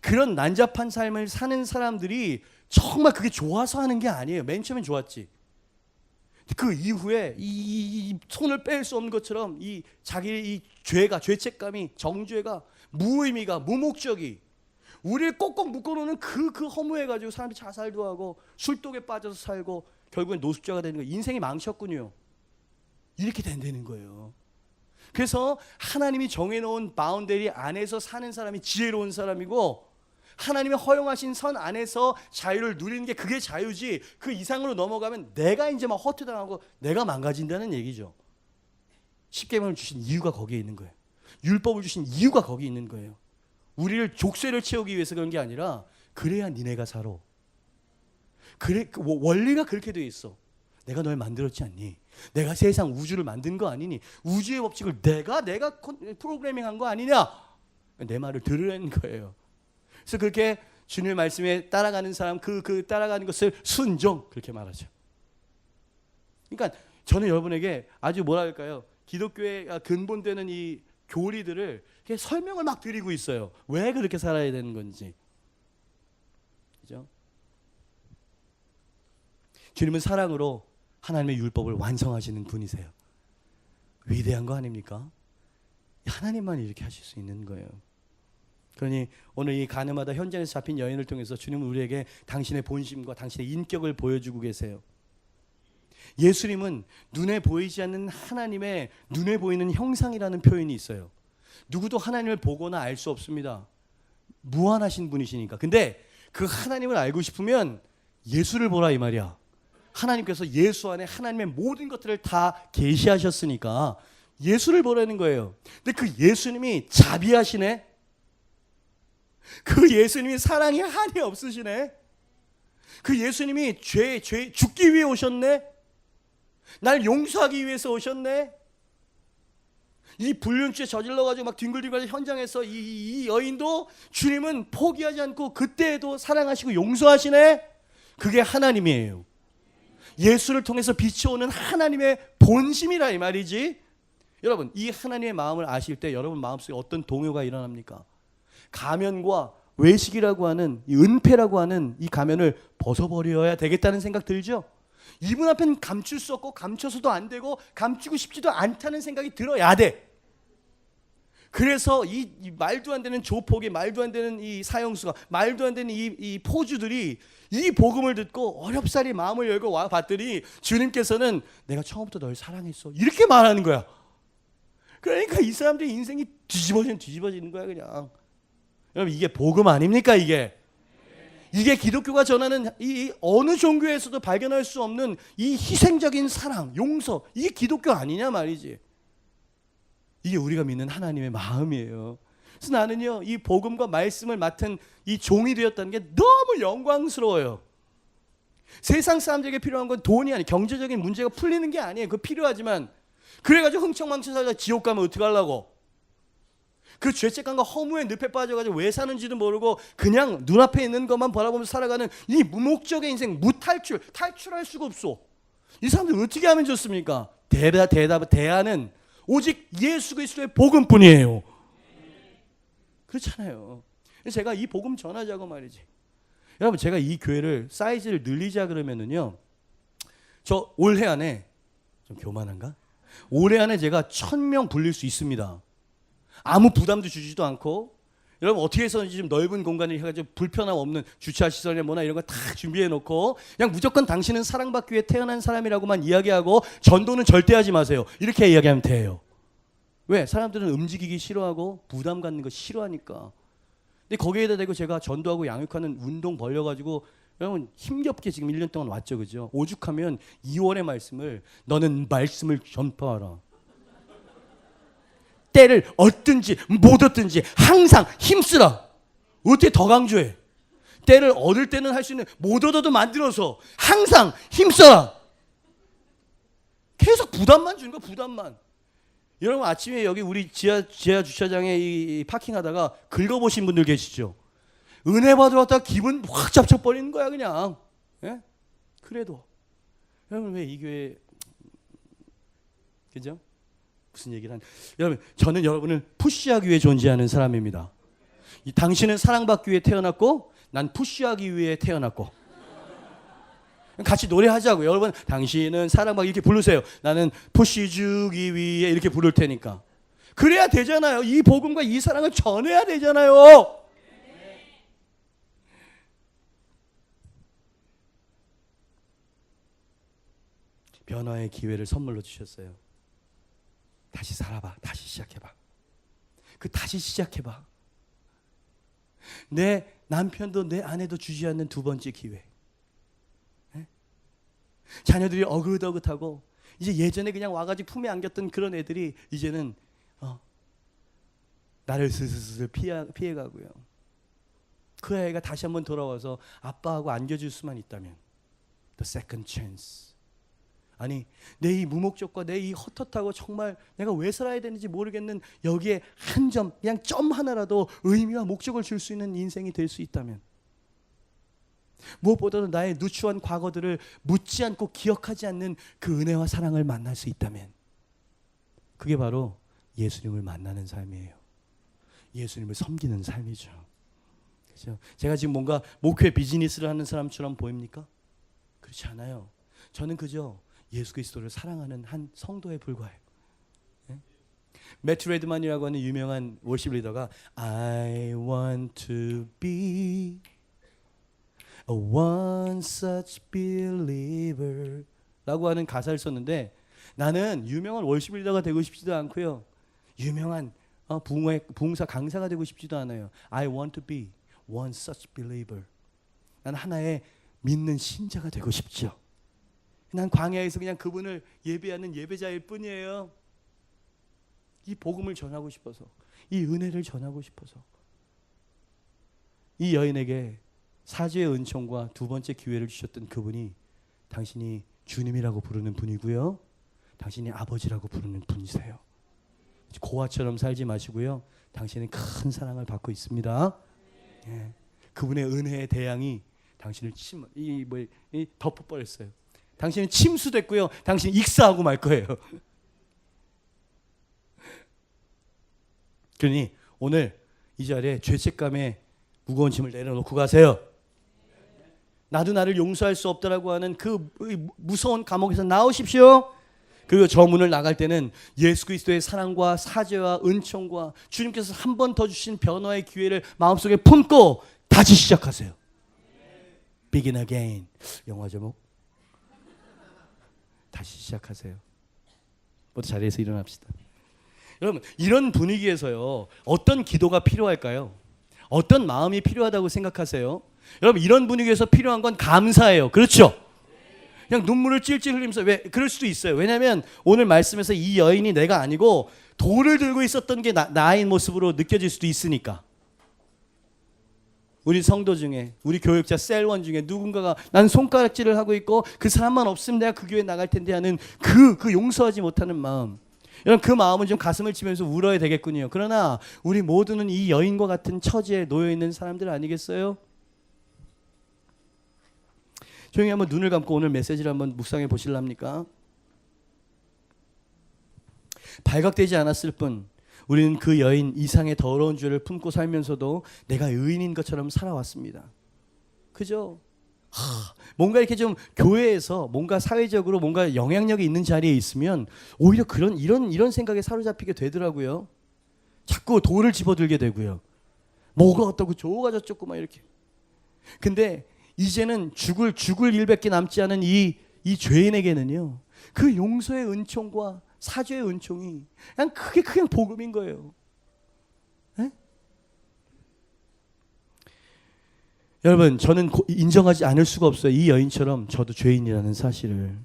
S1: 그런 난잡한 삶을 사는 사람들이 정말 그게 좋아서 하는 게 아니에요. 맨 처음엔 좋았지. 그 이후에 이 손을 뺄 수 없는 것처럼 이 자기의 이 죄가, 죄책감이, 정죄가, 무의미가, 무목적이 우리를 꼭꼭 묶어놓는 그 허무해가지고 사람들이 자살도 하고 술독에 빠져서 살고 결국엔 노숙자가 되는 거예요. 인생이 망쳤군요. 이렇게 된다는 거예요. 그래서 하나님이 정해놓은 바운더리 안에서 사는 사람이 지혜로운 사람이고, 하나님이 허용하신 선 안에서 자유를 누리는 게 그게 자유지, 그 이상으로 넘어가면 내가 이제 막 허투당하고 내가 망가진다는 얘기죠. 십계명을 주신 이유가 거기에 있는 거예요. 율법을 주신 이유가 거기에 있는 거예요. 우리를 족쇄를 채우기 위해서 그런 게 아니라 그래야 니네가 살아. 그래, 원리가 그렇게 되어 있어. 내가 널 만들었지 않니? 내가 세상 우주를 만든 거 아니니? 우주의 법칙을 내가 프로그래밍한 거 아니냐? 내 말을 들으라는 거예요. 그래서 그렇게 주님의 말씀에 따라가는 사람, 그 따라가는 것을 순종, 그렇게 말하죠. 그러니까 저는 여러분에게 아주 뭐라 할까요? 기독교의 근본되는 이 교리들을 설명을 막 드리고 있어요. 왜 그렇게 살아야 되는 건지. 그죠? 주님은 사랑으로 하나님의 율법을 완성하시는 분이세요. 위대한 거 아닙니까? 하나님만 이렇게 하실 수 있는 거예요. 그러니 오늘 이 가늠하다 현장에서 잡힌 여인을 통해서 주님은 우리에게 당신의 본심과 당신의 인격을 보여주고 계세요. 예수님은 눈에 보이지 않는 하나님의 눈에 보이는 형상이라는 표현이 있어요. 누구도 하나님을 보거나 알 수 없습니다. 무한하신 분이시니까. 근데 그 하나님을 알고 싶으면 예수를 보라 이 말이야. 하나님께서 예수 안에 하나님의 모든 것들을 다 계시하셨으니까 예수를 보라는 거예요. 근데 그 예수님이 자비하시네. 그 예수님이 사랑이 한이 없으시네. 그 예수님이 죽기 위해 오셨네. 날 용서하기 위해서 오셨네. 이 불륜죄 저질러가지고 막 뒹굴뒹굴 현장에서 이 여인도 주님은 포기하지 않고 그때에도 사랑하시고 용서하시네. 그게 하나님이에요. 예수를 통해서 비춰오는 하나님의 본심이라 이 말이지. 여러분, 이 하나님의 마음을 아실 때 여러분 마음속에 어떤 동요가 일어납니까? 가면과 외식이라고 하는 이 은폐라고 하는 이 가면을 벗어버려야 되겠다는 생각 들죠? 이분 앞엔 감출 수 없고 감춰서도 안 되고 감추고 싶지도 않다는 생각이 들어야 돼. 그래서 이 말도 안 되는 조폭이, 말도 안 되는 이 사형수가, 말도 안 되는 이 포주들이 이 복음을 듣고 어렵사리 마음을 열고 와 봤더니 주님께서는 내가 처음부터 널 사랑했어 이렇게 말하는 거야. 그러니까 이 사람들의 인생이 뒤집어지는 거야 그냥. 여러분, 이게 복음 아닙니까? 이게 기독교가 전하는 이 어느 종교에서도 발견할 수 없는 이 희생적인 사랑, 용서, 이게 기독교 아니냐 말이지. 이게 우리가 믿는 하나님의 마음이에요. 그래서 나는요, 이 복음과 말씀을 맡은 이 종이 되었다는 게 너무 영광스러워요. 세상 사람들에게 필요한 건 돈이 아니에요. 경제적인 문제가 풀리는 게 아니에요. 그거 필요하지만 그래가지고 흥청망청 살다 지옥 가면 어떡하려고. 그 죄책감과 허무의 늪에 빠져가지고 왜 사는지도 모르고 그냥 눈앞에 있는 것만 바라보면서 살아가는 이 무목적의 인생, 탈출할 수가 없어. 이 사람들 어떻게 하면 좋습니까? 대안은 오직 예수 그리스도의 복음뿐이에요. 그렇잖아요. 제가 이 복음 전하자고 말이지. 여러분, 제가 이 교회를 사이즈를 늘리자 그러면은요, 저 올해 안에 좀 교만한가? 올해 안에 제가 1000명 불릴 수 있습니다. 아무 부담도 주지도 않고, 여러분 어떻게 해서든지 좀 넓은 공간을 해가지고 불편함 없는 주차 시설이나 뭐나 이런 거 다 준비해 놓고 그냥 무조건 당신은 사랑받기 위해 태어난 사람이라고만 이야기하고 전도는 절대 하지 마세요. 이렇게 이야기하면 돼요. 왜? 사람들은 움직이기 싫어하고 부담 갖는 거 싫어하니까. 근데 거기에다 대고 제가 전도하고 양육하는 운동 벌려가지고 여러분 힘겹게 지금 1년 동안 왔죠, 그죠? 오죽하면 2월의 말씀을 너는 말씀을 전파하라. 때를 얻든지 못 얻든지 항상 힘쓰라. 어떻게 더 강조해? 때를 얻을 때는 할 수 있는, 못 얻어도 만들어서 항상 힘써라. 계속 부담만 주는 거야, 부담만. 여러분 아침에 여기 우리 지하 주차장에 이 파킹하다가 긁어보신 분들 계시죠? 은혜 받으러 왔다가 기분 확 잡쳐버리는 거야 그냥. 예? 그래도 여러분 왜 이 교회 그죠? 무슨 얘기를 여러분 저는 여러분을 푸시하기 위해 존재하는 사람입니다. 당신은 사랑받기 위해 태어났고 난 푸시하기 위해 태어났고 같이 노래하자고요. 여러분 당신은 사랑받기 이렇게 부르세요. 나는 푸시 주기 위해 이렇게 부를 테니까. 그래야 되잖아요. 이 복음과 이 사랑을 전해야 되잖아요. 변화의 기회를 선물로 주셨어요. 다시 살아봐. 다시 시작해봐. 다시 시작해봐. 내 남편도 내 아내도 주지 않는 두 번째 기회. 네? 자녀들이 어긋어긋하고 이제 예전에 그냥 와가지고 품에 안겼던 그런 애들이 이제는 나를 슬슬 피해가고요. 그 애가 다시 한번 돌아와서 아빠하고 안겨줄 수만 있다면 The second chance. 아니 내 이 무목적과 내 이 헛헛하고 정말 내가 왜 살아야 되는지 모르겠는 여기에 한 점 그냥 점 하나라도 의미와 목적을 줄 수 있는 인생이 될 수 있다면 무엇보다도 나의 누추한 과거들을 묻지 않고 기억하지 않는 그 은혜와 사랑을 만날 수 있다면 그게 바로 예수님을 만나는 삶이에요. 예수님을 섬기는 삶이죠. 그렇죠? 제가 지금 뭔가 목회 비즈니스를 하는 사람처럼 보입니까? 그렇지 않아요. 저는 그저 예수 그리스도를 사랑하는 한 성도에 불과해요. 네? 매튜 레드만이라고 하는 유명한 월십 리더가 I want to be a one such believer 라고 하는 가사를 썼는데 나는 유명한 월십 리더가 되고 싶지도 않고요. 유명한 부흥사 강사가 되고 싶지도 않아요. I want to be one such believer. 난 하나의 믿는 신자가 되고 싶죠. 난 광야에서 그냥 그분을 예배하는 예배자일 뿐이에요. 이 복음을 전하고 싶어서, 이 은혜를 전하고 싶어서 이 여인에게 사죄의 은총과 두 번째 기회를 주셨던 그분이 당신이 주님이라고 부르는 분이고요. 당신이 아버지라고 부르는 분이세요. 고아처럼 살지 마시고요. 당신은 큰 사랑을 받고 있습니다. 예. 그분의 은혜의 대양이 당신을 덮어버렸어요. 당신은 침수됐고요. 당신은 익사하고 말 거예요. 그러니 오늘 이 자리에 죄책감에 무거운 짐을 내려놓고 가세요. 나도 나를 용서할 수 없다라고 하는 그 무서운 감옥에서 나오십시오. 그리고 저 문을 나갈 때는 예수 그리스도의 사랑과 사죄와 은총과 주님께서 한 번 더 주신 변화의 기회를 마음속에 품고 다시 시작하세요. Begin again. 영화 제목. 다시 시작하세요. 모두 자리에서 일어납시다. 여러분 이런 분위기에서요 어떤 기도가 필요할까요? 어떤 마음이 필요하다고 생각하세요? 여러분 이런 분위기에서 필요한 건 감사예요. 그렇죠? 그냥 눈물을 찔찔 흘리면서 왜 그럴 수도 있어요. 왜냐하면 오늘 말씀에서 이 여인이 내가 아니고 돌을 들고 있었던 게 나인 모습으로 느껴질 수도 있으니까. 우리 성도 중에 우리 교육자 셀원 중에 누군가가 난 손가락질을 하고 있고 그 사람만 없으면 내가 그 교회 나갈 텐데 하는 그 용서하지 못하는 마음. 여러분 그 마음은 좀 가슴을 치면서 울어야 되겠군요. 그러나 우리 모두는 이 여인과 같은 처지에 놓여 있는 사람들 아니겠어요? 조용히 한번 눈을 감고 오늘 메시지를 한번 묵상해 보실랍니까? 발각되지 않았을 뿐 우리는 그 여인 이상의 더러운 죄를 품고 살면서도 내가 의인인 것처럼 살아왔습니다. 그죠? 뭔가 이렇게 좀 교회에서 뭔가 사회적으로 뭔가 영향력이 있는 자리에 있으면 오히려 이런 생각에 사로잡히게 되더라고요. 자꾸 돌을 집어들게 되고요. 뭐가 어떻고 저거가 저쩌고 막 이렇게. 근데 이제는 죽을 일밖에 남지 않은 이 죄인에게는요. 그 용서의 은총과 사죄의 은총이 그냥 복음인 거예요. 네? 여러분 저는 인정하지 않을 수가 없어요. 이 여인처럼 저도 죄인이라는 사실을.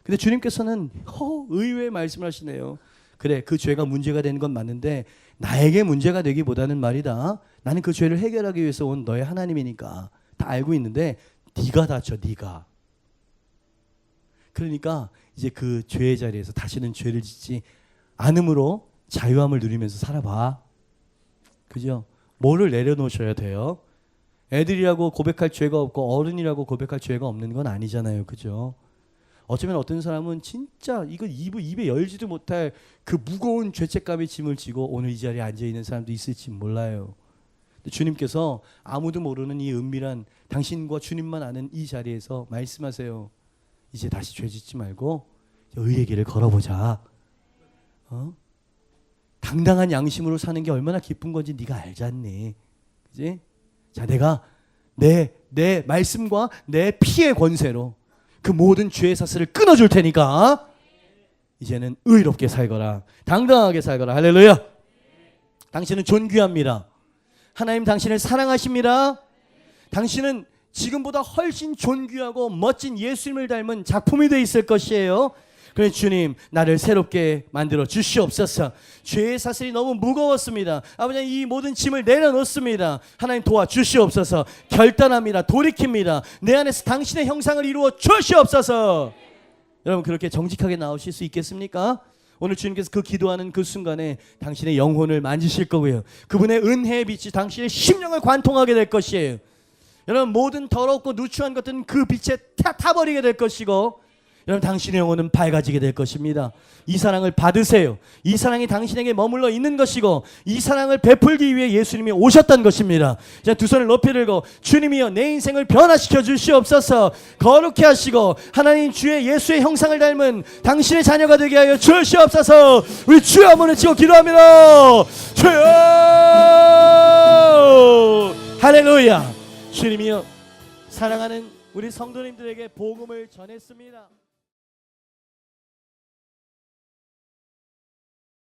S1: 근데 주님께서는 의외의 말씀을 하시네요. 그래 그 죄가 문제가 되는 건 맞는데 나에게 문제가 되기보다는 말이다. 나는 그 죄를 해결하기 위해서 온 너의 하나님이니까 다 알고 있는데 네가 다쳐 네가. 그러니까 이제 그 죄의 자리에서 다시는 죄를 짓지 안음으로 자유함을 누리면서 살아봐. 그죠? 뭐를 내려놓으셔야 돼요? 애들이라고 고백할 죄가 없고 어른이라고 고백할 죄가 없는 건 아니잖아요. 그죠? 어쩌면 어떤 사람은 진짜 이거 입에 열지도 못할 그 무거운 죄책감의 짐을 지고 오늘 이 자리에 앉아있는 사람도 있을지 몰라요. 주님께서 아무도 모르는 이 은밀한 당신과 주님만 아는 이 자리에서 말씀하세요. 이제 다시 죄 짓지 말고 의의 길을 걸어보자. 당당한 양심으로 사는 게 얼마나 기쁜 건지 네가 알지 않니? 그지? 자, 내가 내 말씀과 내 피의 권세로 그 모든 죄의 사슬을 끊어줄 테니까 이제는 의롭게 살거라. 당당하게 살거라. 할렐루야. 당신은 존귀합니다. 하나님 당신을 사랑하십니다. 당신은 지금보다 훨씬 존귀하고 멋진 예수님을 닮은 작품이 되어 있을 것이에요. 그래서 주님, 나를 새롭게 만들어 주시옵소서. 죄의 사슬이 너무 무거웠습니다. 아버지, 이 모든 짐을 내려놓습니다. 하나님 도와주시옵소서. 결단합니다. 돌이킵니다. 내 안에서 당신의 형상을 이루어 주시옵소서. 여러분, 그렇게 정직하게 나오실 수 있겠습니까? 오늘 주님께서 그 기도하는 그 순간에 당신의 영혼을 만지실 거고요. 그분의 은혜의 빛이 당신의 심령을 관통하게 될 것이에요. 여러분, 모든 더럽고 누추한 것들은 그 빛에 타버리게 될 것이고, 여러분, 당신의 영혼은 밝아지게 될 것입니다. 이 사랑을 받으세요. 이 사랑이 당신에게 머물러 있는 것이고 이 사랑을 베풀기 위해 예수님이 오셨던 것입니다. 자, 두 손을 높이 들고 주님이여 내 인생을 변화시켜 주시옵소서. 거룩해 하시고 하나님 주의 예수의 형상을 닮은 당신의 자녀가 되게 하여 주시옵소서. 우리 주여 한번 외치고 기도합니다. 주여, 할렐루야. 주님이여, 사랑하는 우리 성도님들에게 복음을 전했습니다.